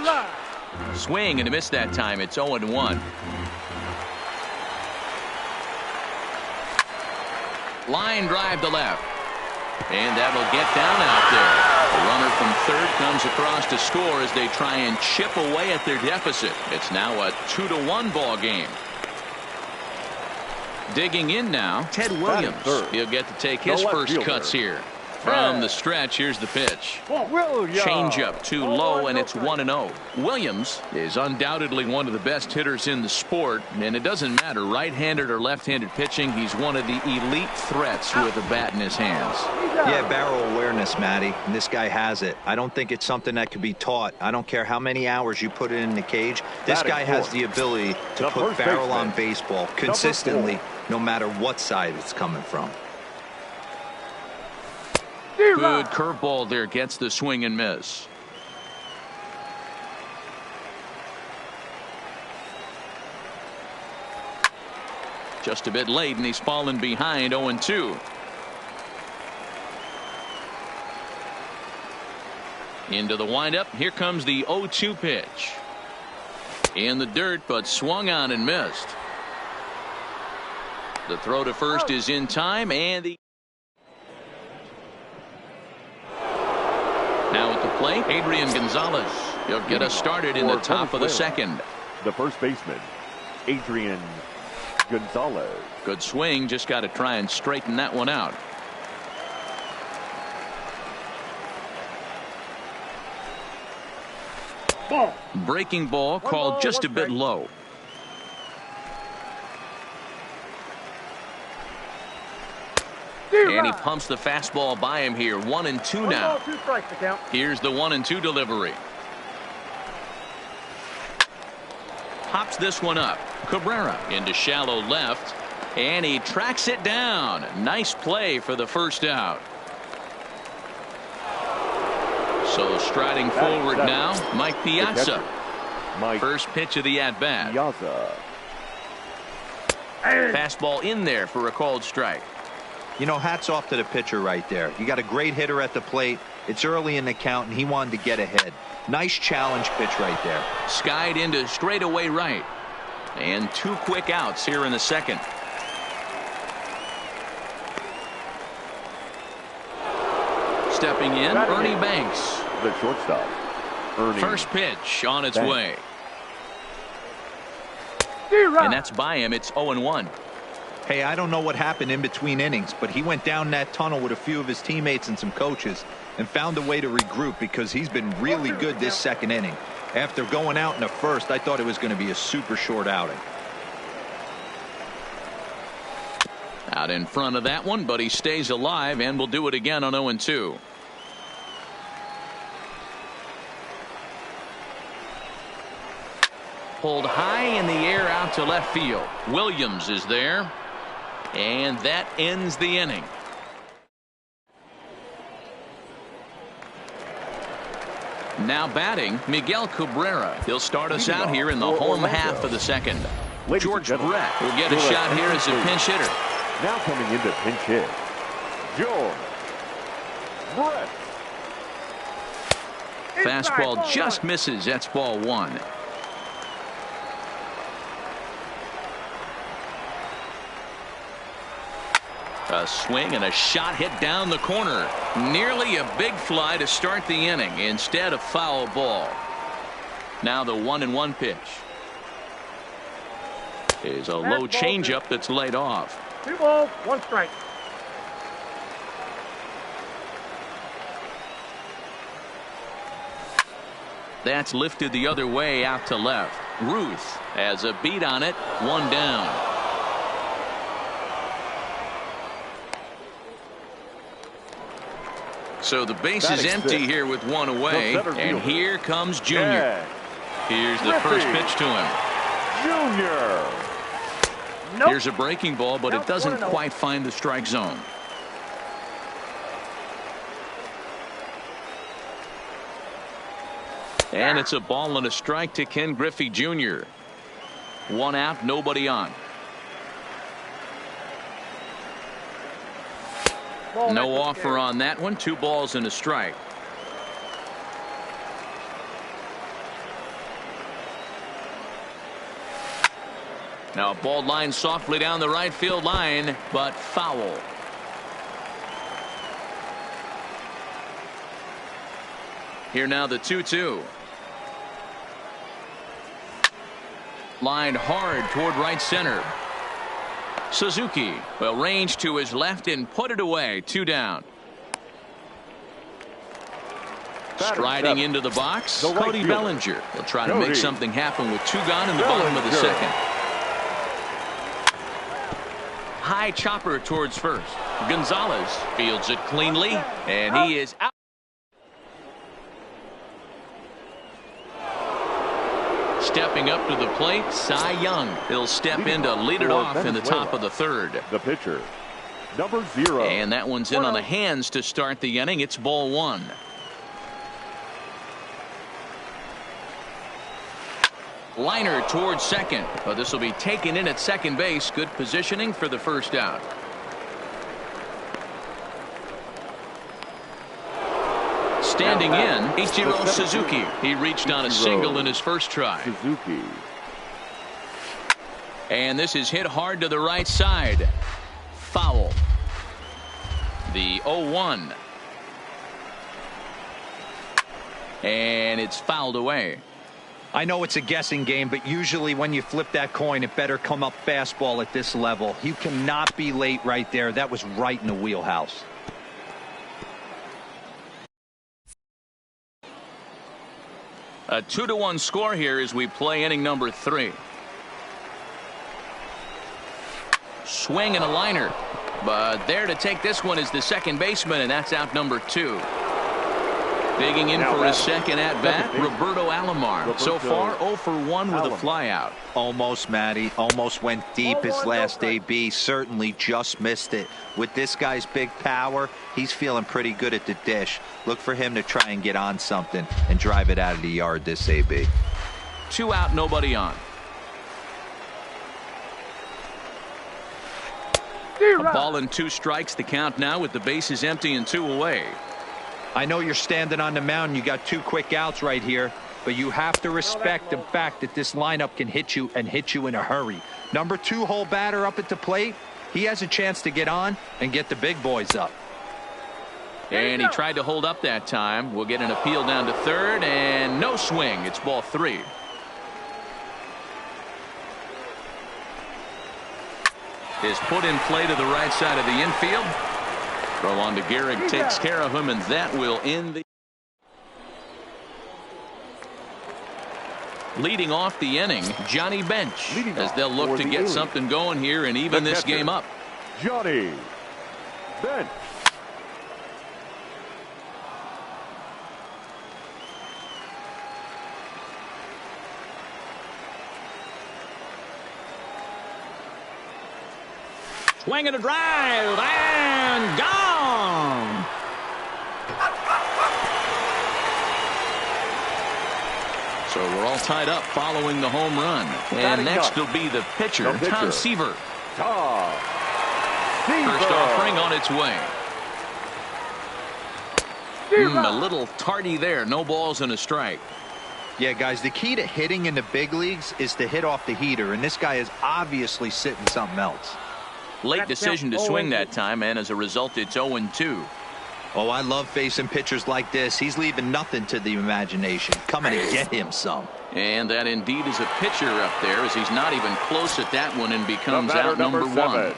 Swing and a miss that time. It's 0-1. Line drive to left. And that'll get down out there. The runner from third comes across to score as they try and chip away at their deficit. It's now a 2-1 ball game. Digging in now, Ted Williams. He'll get to take his first cuts here. From the stretch, here's the pitch. Change up too low, and it's 1-0. Williams is undoubtedly one of the best hitters in the sport, and it doesn't matter right-handed or left-handed pitching. He's one of the elite threats with a bat in his hands. Yeah, barrel awareness, Matty, and this guy has it. I don't think it's something that could be taught. I don't care how many hours you put it in the cage. This guy has the ability to put barrel on baseball consistently, no matter what side it's coming from. Good curveball there, gets the swing and miss. Just a bit late, and he's fallen behind 0-2. Into the windup. Here comes the 0-2 pitch. In the dirt, but swung on and missed. The throw to first is in time, and the now at the plate, Adrian Gonzalez. He'll get us started in the top of the second. The first baseman, Adrian Gonzalez. Good swing, just got to try and straighten that one out. Breaking ball called just a bit low. And he pumps the fastball by him here. 1-2 now. Here's the 1-2 delivery. Pops this one up. Cabrera into shallow left, and he tracks it down. Nice play for the first out. So striding forward now, Mike Piazza. First pitch of the at-bat. Fastball in there for a called strike. You know, hats off to the pitcher right there. You got a great hitter at the plate. It's early in the count, and he wanted to get ahead. Nice challenge pitch right there. Skied into straightaway right. And 2 quick outs here in the second. Stepping in, Ernie Banks. The shortstop, Ernie. First pitch on its way. And that's by him. It's 0-1. Hey, I don't know what happened in between innings, but he went down that tunnel with a few of his teammates and some coaches and found a way to regroup because he's been really good this second inning. After going out in the first, I thought it was going to be a super short outing. Out in front of that one, but he stays alive and will do it again on 0-2. Pulled high in the air out to left field. Williams is there. And that ends the inning. Now batting, Miguel Cabrera. He'll start us out here in the home half of the second. George Brett will get a shot here as a pinch hitter. Now coming into pinch hit, George Brett. Fastball just misses. That's ball 1. A swing and a shot hit down the corner. Nearly a big fly to start the inning instead of foul ball. Now the 1-1 pitch is a low changeup that's laid off. 2 balls, 1 strike. That's lifted the other way out to left. Ruth has a beat on it. 1 down. So the base is empty here with 1 away, and here comes Junior. Here's the first pitch to him. Junior. Here's a breaking ball, but it doesn't quite find the strike zone. And it's a ball and a strike to Ken Griffey Jr. 1 out, nobody on. No offer on that one. 2 balls and a strike. Now a ball line softly down the right field line, but foul. Here now the 2-2. Lined hard toward right center. Suzuki will range to his left and put it away. 2 down. Striding into the box, Cody Bellinger. He'll try to make something happen with 2 gone in the bottom of the second. High chopper towards first. Gonzalez fields it cleanly, and he is out. Stepping up to the plate, Cy Young. He'll step in to lead it off in the top of the third. The pitcher, Number 0. And that one's in on the hands to start the inning. It's ball 1. Liner towards second, but this will be taken in at second base. Good positioning for the first out. Standing in, Ichiro Suzuki. He reached on a single in his first try. Suzuki. And this is hit hard to the right side. Foul. The 0-1. And it's fouled away. I know it's a guessing game, but usually when you flip that coin, it better come up fastball at this level. You cannot be late right there. That was right in the wheelhouse. A 2-1 score here as we play inning number 3. Swing and a liner. But there to take this one is the second baseman, and that's out number 2. Digging in for his second at-bat, Roberto Alomar. So far, 0 for 1 with a flyout. Almost, Matty. Almost went deep his last AB. Certainly just missed it. With this guy's big power, he's feeling pretty good at the dish. Look for him to try and get on something and drive it out of the yard this AB. 2 out, nobody on. A ball and 2 strikes, the count now with the bases empty and 2 away. I know you're standing on the mound. You got 2 quick outs right here, but you have to respect the fact that this lineup can hit you and hit you in a hurry. Number 2 hole batter up at the plate. He has a chance to get on and get the big boys up. And he tried to hold up that time. We'll get an appeal down to third, and no swing. It's ball 3. Is put in play to the right side of the infield. Throw on to Gehrig, takes care of him, and that will end the. Leading off the inning, Johnny Bench, as they'll look to get something going here and even this game up. Johnny Bench. Swing and a drive, and gone. So we're all tied up following the home run. And next will be the pitcher, Tom Seaver. First offering on its way. A little tardy there. No balls and a strike. Yeah, guys, the key to hitting in the big leagues is to hit off the heater, and this guy is obviously sitting something else. Late decision to swing that time, and as a result, it's 0-2. Oh, I love facing pitchers like this. He's leaving nothing to the imagination. Coming to get him some. And that indeed is a pitcher up there, as he's not even close at that one and becomes out number 1.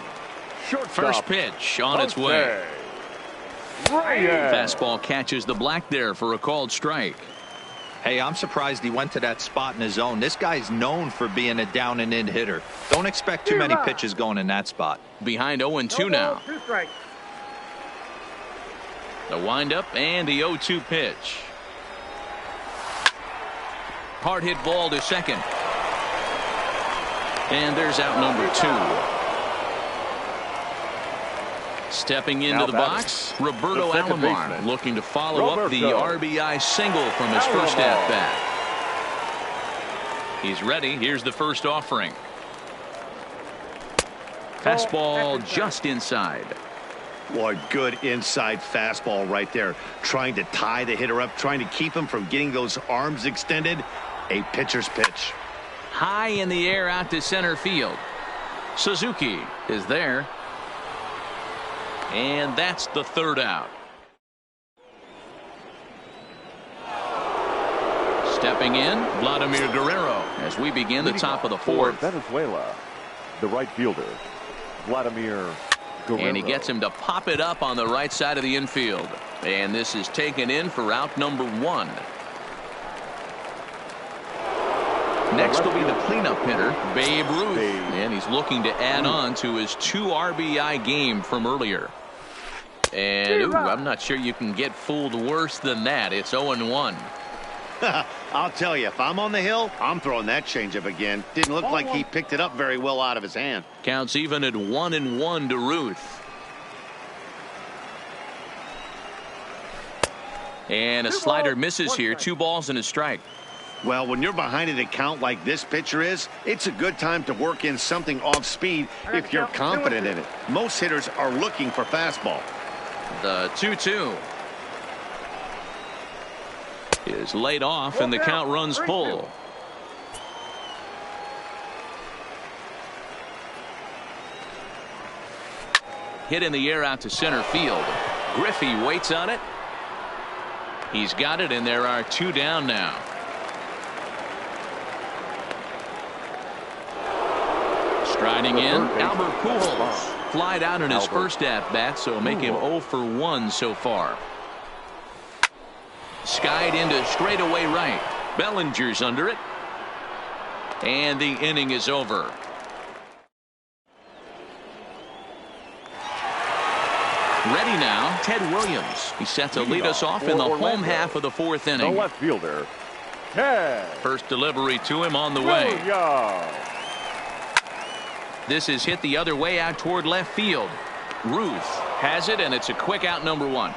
First pitch on its way. Fastball catches the black there for a called strike. Hey, I'm surprised he went to that spot in his zone. This guy's known for being a down and in hitter. Don't expect too many pitches going in that spot. Behind 0-2 now. The windup and the 0-2 pitch. Hard hit ball to second. And there's out number 2. Stepping into the box, Roberto Alomar looking to follow up the RBI single from his first at-bat. He's ready. Here's the first offering. Fastball just inside. Boy, good inside fastball right there. Trying to tie the hitter up, trying to keep him from getting those arms extended. A pitcher's pitch. High in the air out to center field. Suzuki is there. And that's the third out. Stepping in, Vladimir Guerrero as we begin the top of the 4th. Venezuela, the right fielder, Vladimir Guerrero. And he gets him to pop it up on the right side of the infield. And this is taken in for out number 1. Next will be the cleanup hitter, Babe Ruth. And he's looking to add on to his 2 RBI game from earlier. And I'm not sure you can get fooled worse than that. It's 0-1. I'll tell you, if I'm on the hill, I'm throwing that changeup again. Didn't look like he picked it up very well out of his hand. Counts even at 1-1 to Ruth. And a slider misses here. 2 balls and a strike. Well, when you're behind an account like this pitcher is, it's a good time to work in something off speed if you're confident in it. Most hitters are looking for fastball. The 2-2 is laid off, and the count runs full. Hit in the air out to center field. Griffey waits on it. He's got it, and there are 2 down now. Striding in, Albert Pujols. Flied out in his first at-bat, so make him 0 for 1 so far. Skied into straightaway right. Bellinger's under it. And the inning is over. Ready now, Ted Williams. He's set to lead us off in the home half of the 4th inning. The left fielder, Ted. First delivery to him on the way. This is hit the other way out toward left field. Ruth has it, and it's a quick out, number 1.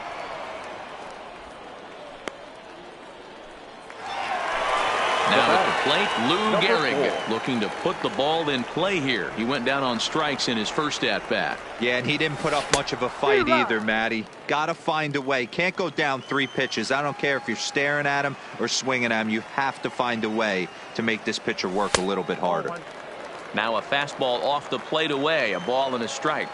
Now at the plate, Lou Gehrig looking to put the ball in play here. He went down on strikes in his first at-bat. Yeah, and he didn't put up much of a fight either, Matty. Got to find a way. Can't go down 3 pitches. I don't care if you're staring at him or swinging at him. You have to find a way to make this pitcher work a little bit harder. Now a fastball off the plate away. A ball and a strike.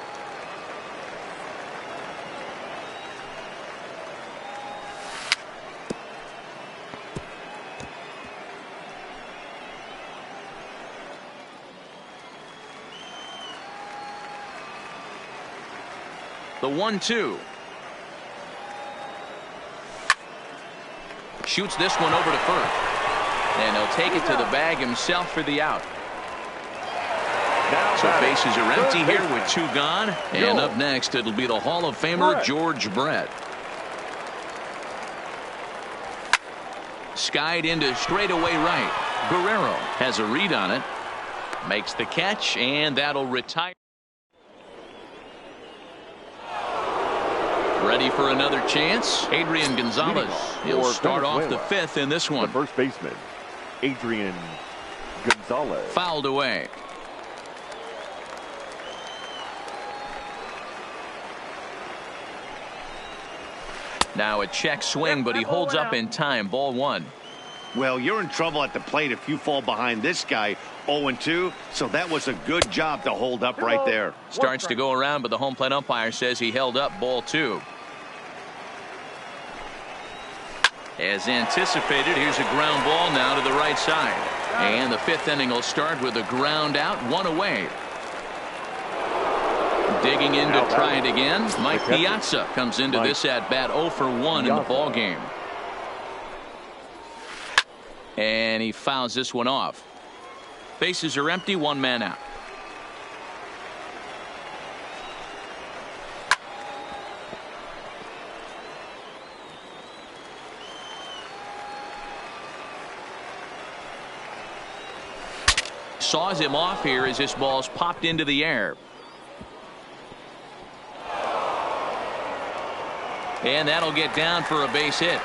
The 1-2. Shoots this one over to first. And he'll take it to the bag himself for the out. So bases are empty here with 2 gone. And up next, it'll be the Hall of Famer George Brett. Skied into straightaway right. Guerrero has a read on it. Makes the catch, and that'll retire. Ready for another chance. Adrian Gonzalez. He'll start off the 5th in this one. The first baseman, Adrian Gonzalez. Fouled away. Now a check swing, but he holds up in time. Ball 1. Well, you're in trouble at the plate if you fall behind this guy 0-2, so that was a good job to hold up right there. Starts to go around, but the home plate umpire says he held up. Ball 2. As anticipated, here's a ground ball now to the right side. And the 5th inning will start with a ground out, 1 away. Digging in to try it again. Mike Piazza comes into this at bat 0 for 1 in the ball game. And he fouls this one off. Bases are empty, 1 man out. Saws him off here as this ball's popped into the air. And that'll get down for a base hit.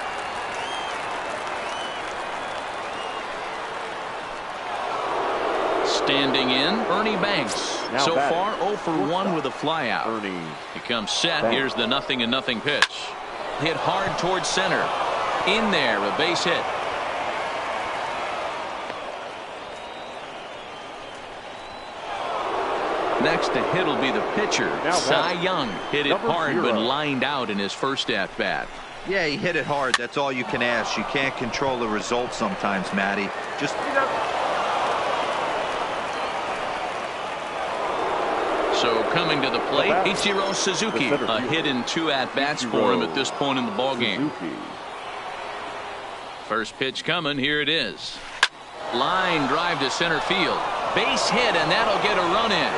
Standing in, Ernie Banks. So far 0 for 1 with a flyout. Ernie. He comes set. Here's the 0-0 pitch. Hit hard towards center. In there, a base hit. Next to hit will be the pitcher, Cy Young. Hit it hard, but lined out in his first at-bat. Yeah, he hit it hard. That's all you can ask. You can't control the result sometimes, Matty. Just... So coming to the plate, Ichiro Suzuki. A hit in 2 at-bats for him at this point in the ballgame. First pitch coming. Here it is. Line drive to center field. Base hit, and that'll get a run in.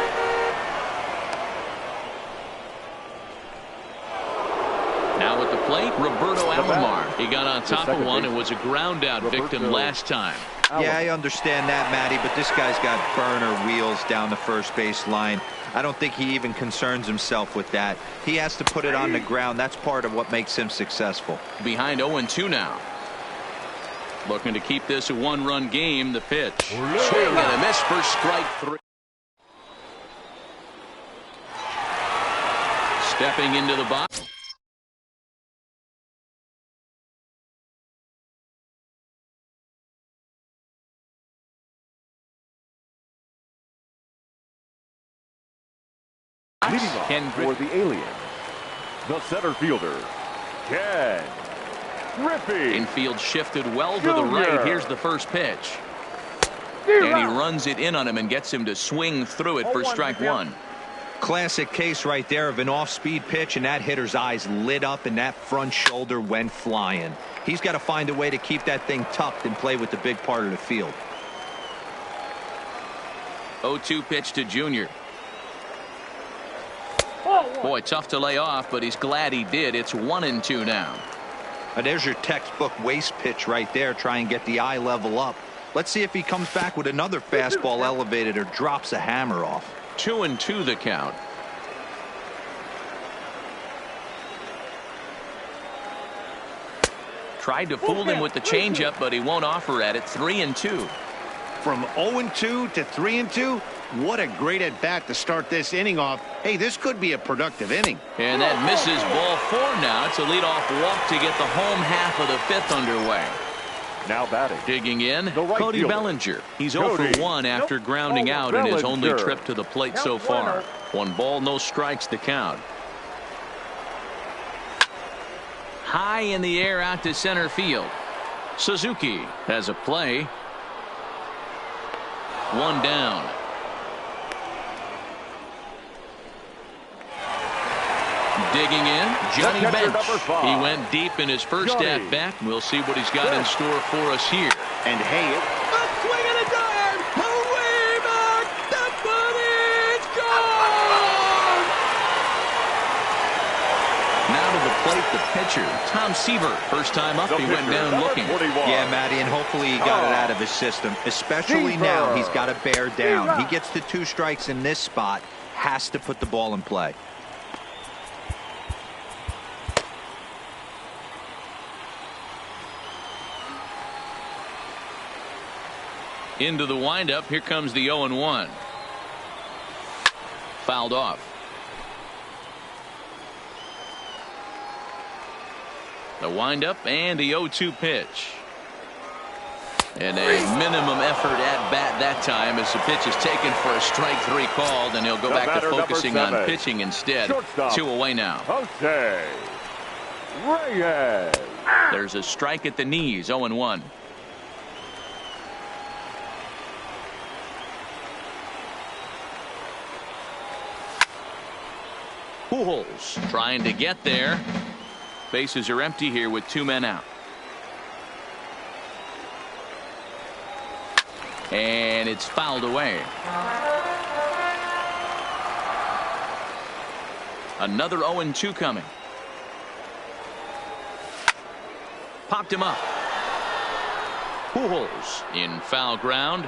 Now at the plate, Roberto Alomar. He got on top of one and was a ground out victim last time. Yeah, I understand that, Matty, but this guy's got burner wheels down the first base line. I don't think he even concerns himself with that. He has to put it on the ground. That's part of what makes him successful. Behind 0-2 now. Looking to keep this a one-run game. The pitch. Swing and a miss for strike 3. Stepping into the box. Leading off for the Aliens, the center fielder, Ken Griffey. Infield shifted well to the right. Here's the first pitch. And he runs it in on him and gets him to swing through it for strike 1. Classic case right there of an off-speed pitch, and that hitter's eyes lit up and that front shoulder went flying. He's got to find a way to keep that thing tucked and play with the big part of the field. 0-2 pitch to Junior. Boy, tough to lay off, but he's glad he did. It's 1-2 now. There's your textbook waist pitch right there. Try and get the eye level up. Let's see if he comes back with another fastball elevated or drops a hammer off. 2-2 the count. Tried to fool him with the changeup, but he won't offer at it. 3-2. From 0-2 to 3-2. What a great at bat to start this inning off. Hey, this could be a productive inning. And that misses ball 4 now. It's a leadoff walk to get the home half of the 5th underway. Now batting. Digging in, right Cody fielder. Bellinger. He's 0 for 1 after grounding out in his only trip to the plate so far. 1 ball, no strikes to count. High in the air out to center field. Suzuki has a play. 1 down. Digging in, Johnny Bench. He went deep in his first at-bat. We'll see what he's got in store for us here. And hey, A swing and a drive. Away back. That one is gone. Now to the plate, the pitcher, Tom Seaver. First time up, he went down looking. Yeah, Matty, and hopefully he got it out of his system. Especially now, he's got to bear down. He gets to 2 strikes in this spot. Has to put the ball in play. Into the windup. Here comes the 0-1. Fouled off. The windup and the 0-2 pitch. And a minimum effort at bat that time as the pitch is taken for a strike 3 called, and he'll go back to focusing on pitching instead. Shortstop. 2 away now. Jose Reyes. There's a strike at the knees. 0-1. Pujols trying to get there. Bases are empty here with 2 men out. And it's fouled away. Another 0-2 coming. Popped him up. Pujols in foul ground.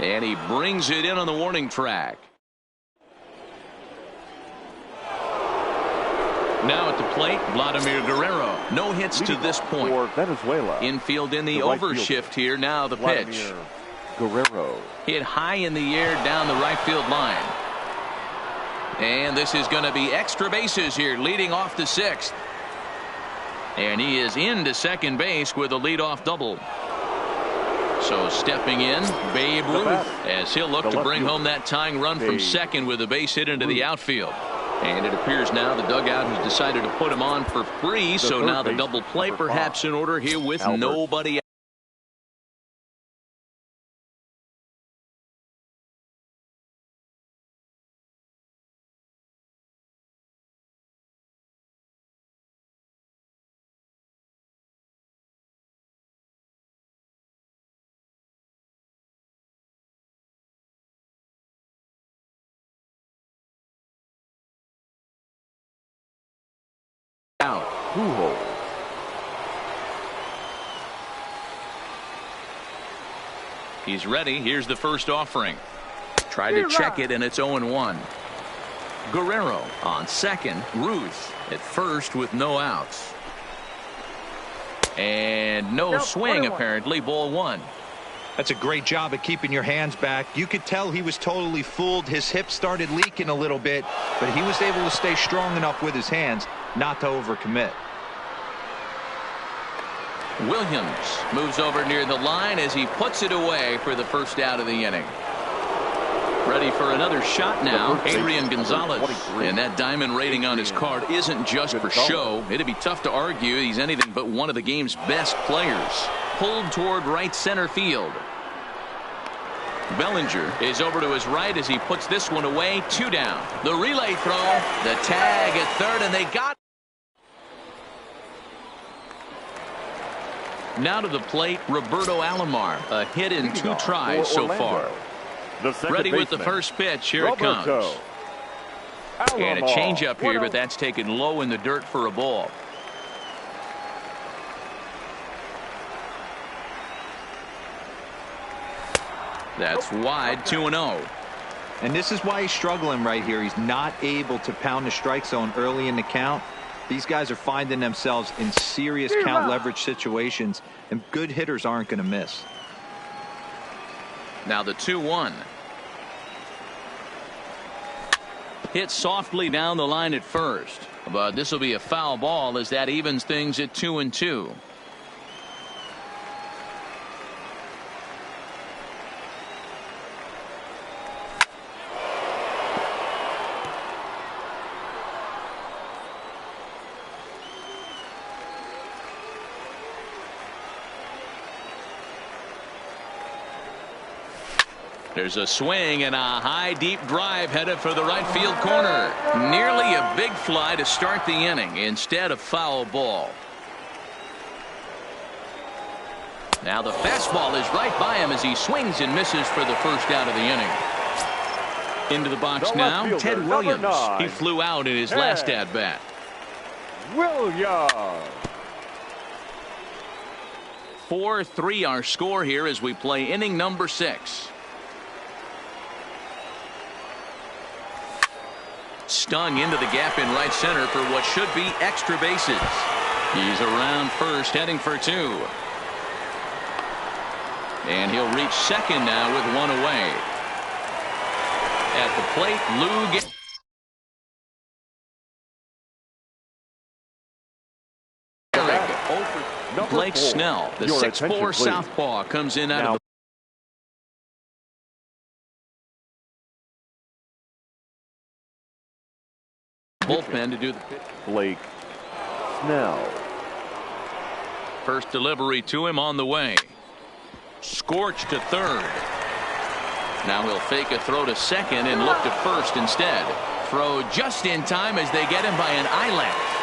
And he brings it in on the warning track. Now at the plate, Vladimir Guerrero. No hits to this point. For Venezuela. Infield in the right overshift here. Now the pitch. Guerrero. Hit high in the air down the right field line. And this is going to be extra bases here, leading off the 6th. And he is into second base with a leadoff double. So stepping in, Babe Ruth, as he'll look to bring home that tying run from second with a base hit into the outfield. And it appears now the dugout has decided to put him on for free. So now the double play perhaps in order here with nobody out. He's ready. Here's the first offering. Tried to check it, and it's 0-1. Guerrero on second. Ruth at first with no outs. And no swing, apparently. Ball one. That's a great job of keeping your hands back. You could tell he was totally fooled. His hip started leaking a little bit, but he was able to stay strong enough with his hands not to overcommit. Williams moves over near the line as he puts it away for the first out of the inning. Ready for another shot now, Adrian Gonzalez. And that diamond rating on his card isn't just for show. It'd be tough to argue he's anything but one of the game's best players. Pulled toward right center field. Bellinger is over to his right as he puts this one away. 2 down. The relay throw, the tag at third, and they got. Now to the plate, Roberto Alomar. A hit in 2 tries so far. Ready with the first pitch. Here it comes. And a changeup here, but that's taken low in the dirt for a ball. That's wide. 2-0. And this is why he's struggling right here. He's not able to pound the strike zone early in the count. These guys are finding themselves in serious count leverage situations, and good hitters aren't going to miss. Now the 2-1. Hit softly down the line at first, but this will be a foul ball as that evens things at 2-2. There's a swing and a high deep drive headed for the right field corner. Nearly a big fly to start the inning instead of foul ball. Now the fastball is right by him as he swings and misses for the first out of the inning. Into the box now, Ted Williams. He flew out in his last at bat. Williams. 4-3 our score here as we play inning number 6. Stung into the gap in right center for what should be extra bases. He's around first, heading for 2. And he'll reach second now with 1 away. At the plate, Lou Blake Snell, the 6'4" southpaw, comes in out of the bullpen to do the pitch. Blake Snell. First delivery to him on the way. Scorched to third. Now he'll fake a throw to second and look to first instead. Throw just in time as they get him by an eyelash.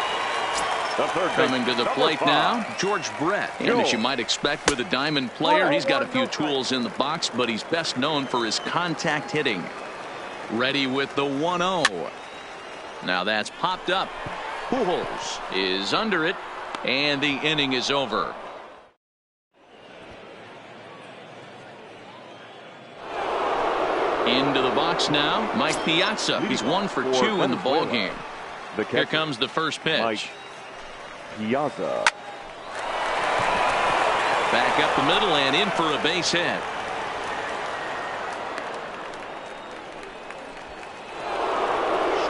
Coming to the plate now, George Brett. And as you might expect with a diamond player, he's got a few tools in the box, but he's best known for his contact hitting. Ready with the 1-0. Now that's popped up. Pujols is under it, and the inning is over. Into the box now, Mike Piazza. He's 1 for 2 in the ball game. Here comes the first pitch. Mike Piazza. Back up the middle and in for a base hit.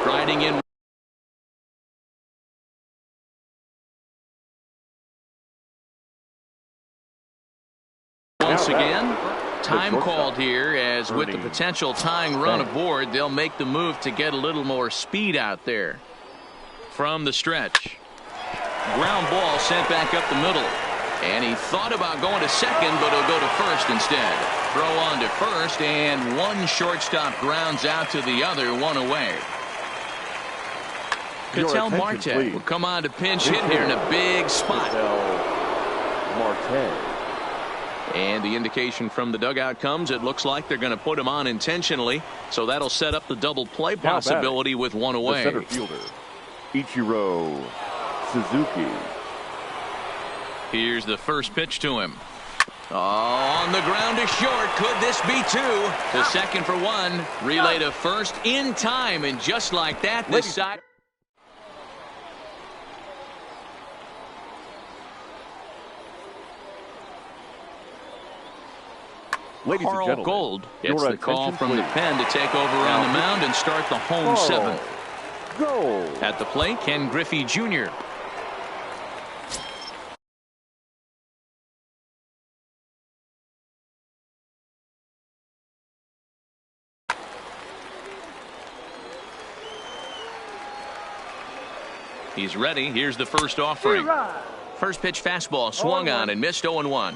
Striding in. Once again, time called here, as with the potential tying run aboard, they'll make the move to get a little more speed out there. From the stretch. Ground ball sent back up the middle. And he thought about going to second, but he'll go to first instead. Throw on to first, and one shortstop grounds out to the other, 1 away. Ketel Marte will come on to pinch hit here in a big spot. Marte. And the indication from the dugout comes, it looks like they're going to put him on intentionally. So that'll set up the double play possibility with 1 away. The center fielder, Ichiro Suzuki. Here's the first pitch to him. On On the ground to short. Could this be two? To second for one. Relay to first in time. And just like that, this side. Carl Gold gets the call from the pen to take over on the mound and start the home seventh. At the plate, Ken Griffey Jr. He's ready. Here's the first offering. First pitch fastball swung on and missed 0-1.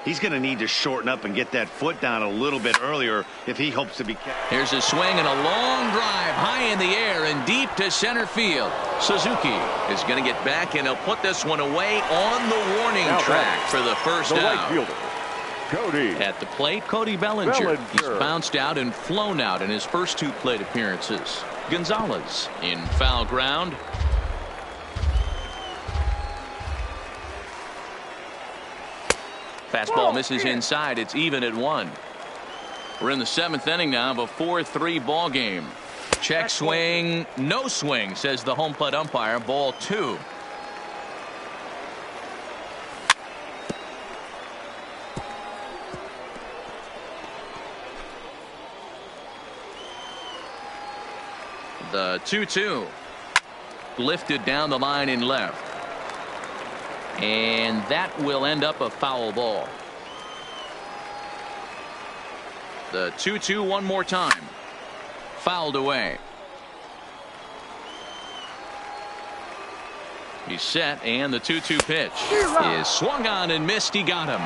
He's going to need to shorten up and get that foot down a little bit earlier if he hopes to be kept. Here's a swing and a long drive high in the air and deep to center field. Suzuki is going to get back, and he'll put this one away on the warning track for the first out. Cody. At the plate, Cody Bellinger. He's bounced out and flown out in his first two plate appearances. Gonzalez in foul ground. Fastball misses inside. It's even at 1. We're in the 7th inning now of a 4-3 ball game. Check swing, no swing, says the home plate umpire. Ball 2. The 2-2 lifted down the line in left. And that will end up a foul ball. The 2-2 one more time. Fouled away. He's set, and the 2-2 pitch is swung on and missed. He got him.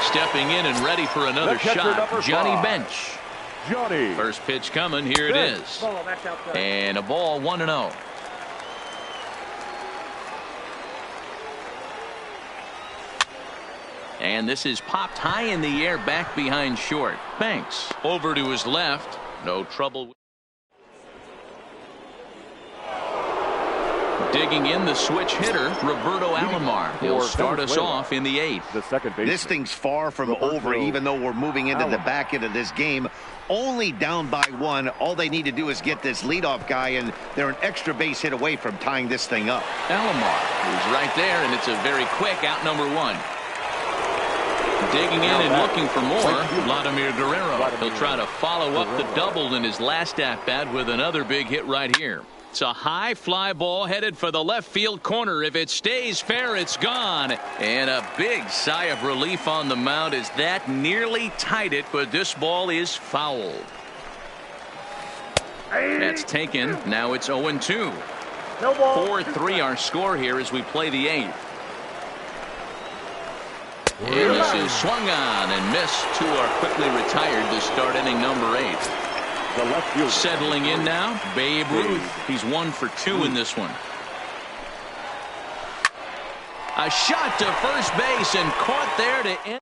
Stepping in and ready for another shot, Johnny Bench. First pitch coming. Here it is. And a ball 1-0. And this is popped high in the air back behind short. Banks over to his left. No trouble. Digging in the switch hitter, Roberto Alomar. He'll start us off in the 8th. This thing's far from over, even though we're moving into the back end of this game. Only down by 1. All they need to do is get this leadoff guy, and they're an extra base hit away from tying this thing up. Alomar is right there, and it's a very quick out number 1. Digging in and looking for more, Vladimir Guerrero. He'll try to follow up the double in his last at-bat with another big hit right here. It's a high fly ball headed for the left field corner. If it stays fair, it's gone. And a big sigh of relief on the mound as that nearly tied it, but this ball is fouled. That's taken. Now it's 0-2. 4-3 our score here as we play the 8th. And this is swung on and missed. 2 are quickly retired to start inning number 8. Settling in now, Babe Ruth. He's 1 for 2 in this one. A shot to first base and caught there to end.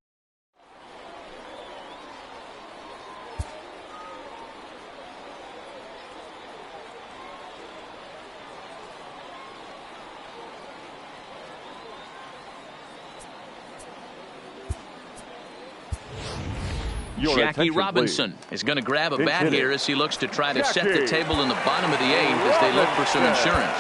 Jackie Robinson is going to grab a bat here as he looks to try to set the table in the bottom of the 8th as they look for some insurance.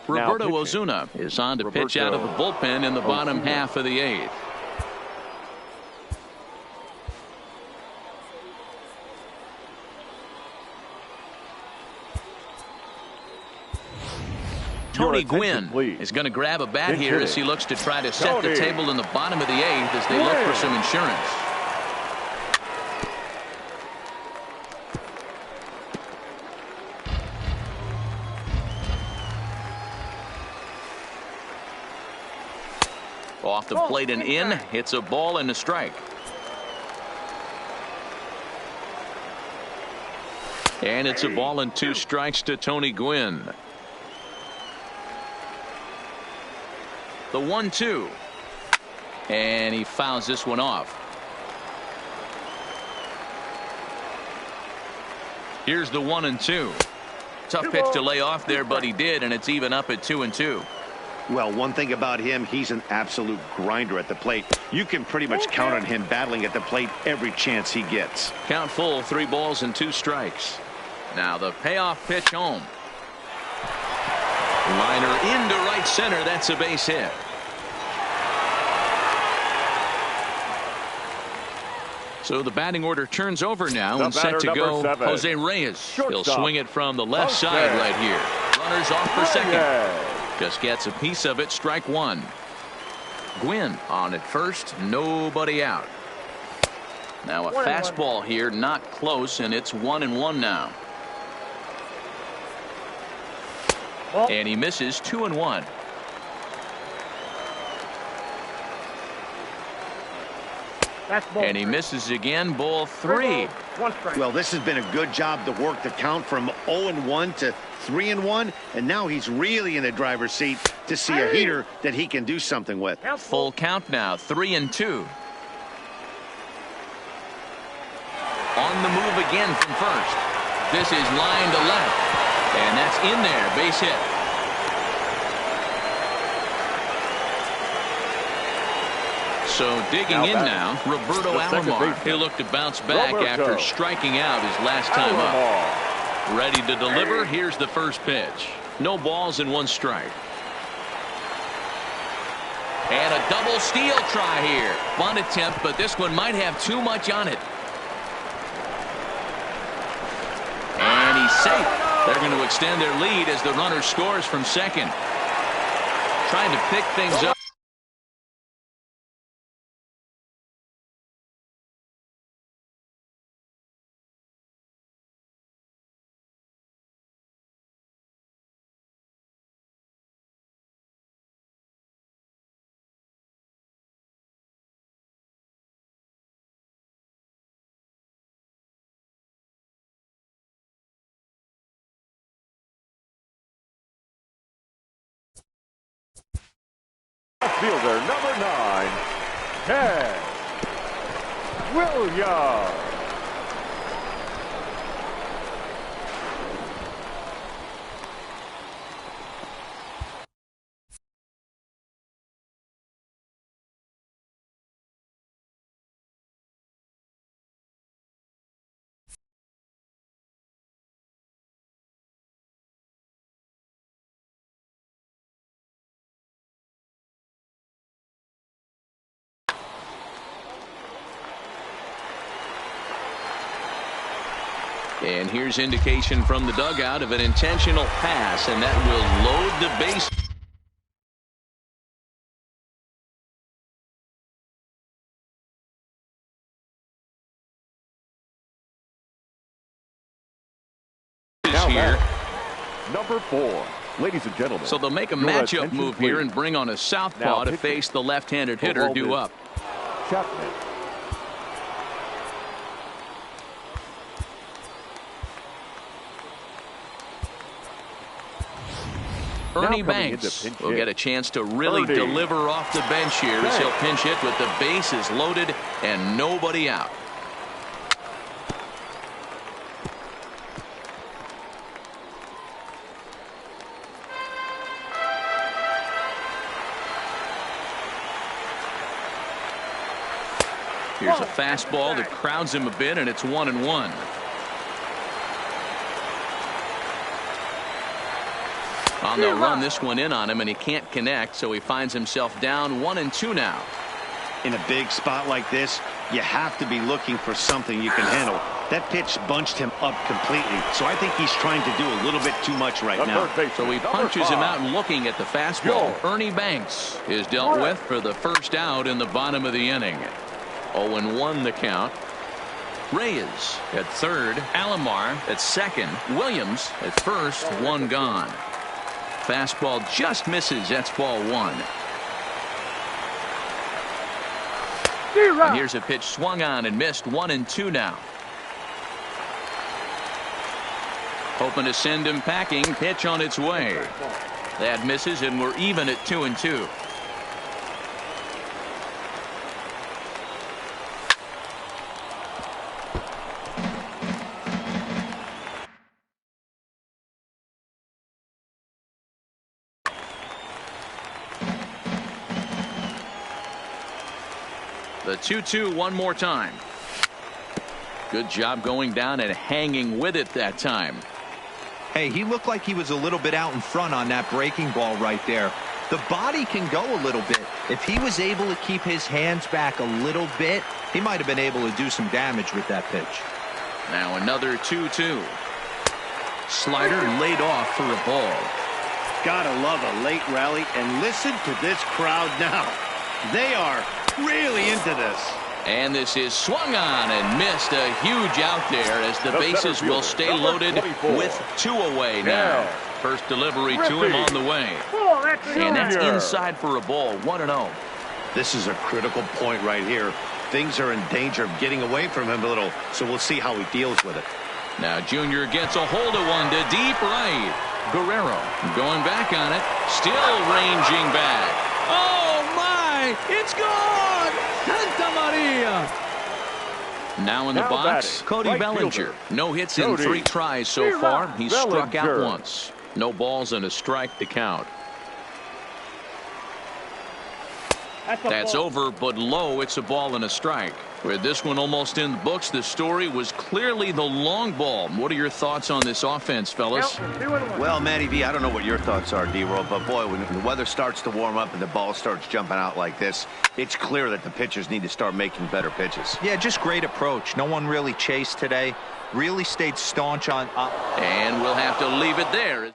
Roberto Ozuna is on to pitch out of the bullpen in the bottom half of the 8th. Tony Gwynn is going to grab a bat here as he looks to try to set the table in the bottom of the 8th as they look for some insurance. Off the plate and in. Hits a ball and a strike. And it's a ball and 2 strikes to Tony Gwynn. The 1-2. And he fouls this one off. Here's the 1-2. Tough pitch to lay off there, but he did, and it's even up at 2-2. Well, one thing about him, he's an absolute grinder at the plate. You can pretty much count on him battling at the plate every chance he gets. Count full, 3 balls and 2 strikes. Now the payoff pitch home. Liner into right center. That's a base hit. So the batting order turns over now and set to go. 7. Jose Reyes. Shortstop. He'll swing it from the left side right here. Runners off for second. Just gets a piece of it. Strike 1. Gwynn on at first. Nobody out. Now a fastball here, not close, and it's 1-1 now. And he misses. 2-1. And he misses again. Ball 3. Well, this has been a good job to work the count from 0-1 to 3-1, and now he's really in the driver's seat to see a heater that he can do something with. Full count now. 3-2. On the move again from first. This is line to left, and that's in there. Base hit. So digging in now, Roberto Alomar. He'll look to bounce back after striking out his last time up. Ready to deliver. Here's the first pitch. No balls and 1 strike. And a double steal try here. Bunt attempt, but this one might have too much on it. And he's safe. They're going to extend their lead as the runner scores from second. Trying to pick things up. Fielder number 9, Ted Williams. And here's indication from the dugout of an intentional pass, and that will load the base. Here. Number 4, ladies and gentlemen. So they'll make a matchup move here and bring on a southpaw to face the left-handed hitter due up. Chapman. Ernie Banks will get a chance to really deliver off the bench here as he'll pinch hit with the bases loaded and nobody out. Here's a fastball that crowds him a bit, and it's 1-1. They'll run this one in on him, and he can't connect, so he finds himself down 1-2 now. In a big spot like this, you have to be looking for something you can handle. That pitch bunched him up completely, so I think he's trying to do a little bit too much right now. So he punches him out and looking at the fastball. Ernie Banks is dealt with for the first out in the bottom of the inning. 0-1 the count. Reyes at third, Alomar at second, Williams at first, 1 gone. Fastball just misses. That's ball 1. And here's a pitch swung on and missed. 1-2 now. Hoping to send him packing. Pitch on its way. That misses, and we're even at 2-2. The 2-2 one more time. Good job going down and hanging with it that time. Hey, he looked like he was a little bit out in front on that breaking ball right there. The body can go a little bit. If he was able to keep his hands back a little bit, he might have been able to do some damage with that pitch. Now another 2-2. Slider laid off for a ball. Gotta love a late rally, and listen to this crowd now. They are really into this. And this is swung on and missed. A huge out there as the bases will stay loaded with 2 away now. First delivery to him on the way. And that's inside for a ball, 1-0. This is a critical point right here. Things are in danger of getting away from him a little, so we'll see how he deals with it. Now Junior gets a hold of one to deep right. Guerrero going back on it, still ranging back. Oh my, it's gone! Santa Maria! Now in the box, Cody Bellinger. No hits in 3 tries so far. He's struck out once. No balls and a strike to count. That's over, but low. It's a ball and a strike. With this one almost in the books, the story was clearly the long ball. What are your thoughts on this offense, fellas? Well, Matty V, I don't know what your thoughts are, D-Roll, but boy, when the weather starts to warm up and the ball starts jumping out like this, it's clear that the pitchers need to start making better pitches. Yeah, just great approach. No one really chased today. Really stayed staunch on up. And we'll have to leave it there.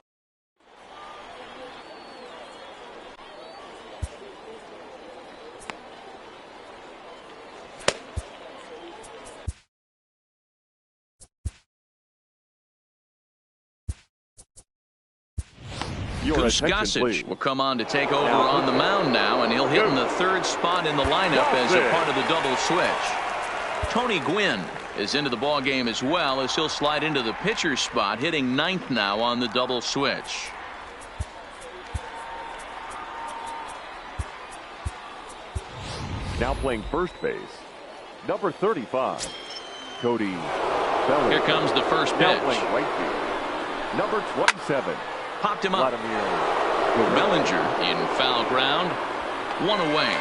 Goose Gossage will come on to take over on the mound now, and he'll hit in the 3rd spot in the lineup as a part of the double switch. Tony Gwynn is into the ball game as well, as he'll slide into the pitcher spot, hitting 9th now on the double switch. Now playing first base, number 35, Cody Bellinger. Here comes the first pitch. Now playing right field, number 27. Popped him up. Bellinger in foul ground. 1 away.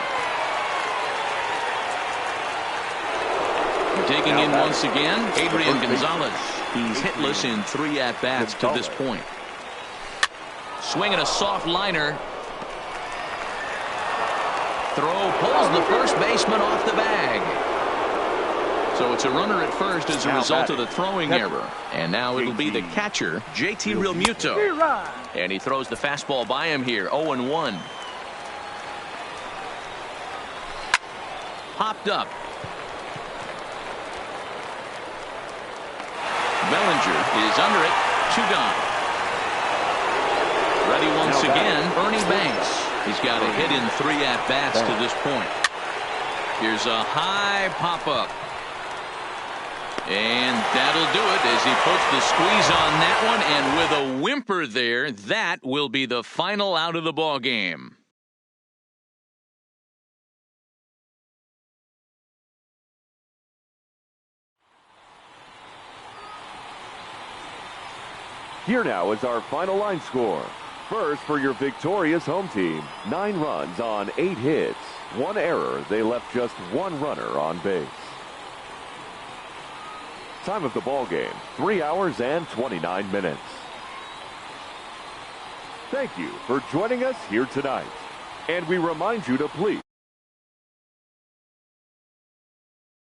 Taking in once again, Adrian Gonzalez. He's hitless in 3 at-bats to this point. Swinging a soft liner. Throw pulls the first baseman off the bag. So it's a runner at first as a result of the throwing error. And now it'll be the catcher, JT Realmuto. And he throws the fastball by him here, 0-1. Popped up. Bellinger is under it, 2 gone. Ready once again, Ernie Banks. He's got a hit in 3 at-bats to this point. Here's a high pop-up. And that'll do it as he puts the squeeze on that one, and with a whimper there, that will be the final out of the ball game. Here now is our final line score. First, for your victorious home team, 9 runs on 8 hits. 1 error. They left just 1 runner on base. Time of the ball game, 3 hours and 29 minutes. Thank you for joining us here tonight. And we remind you to please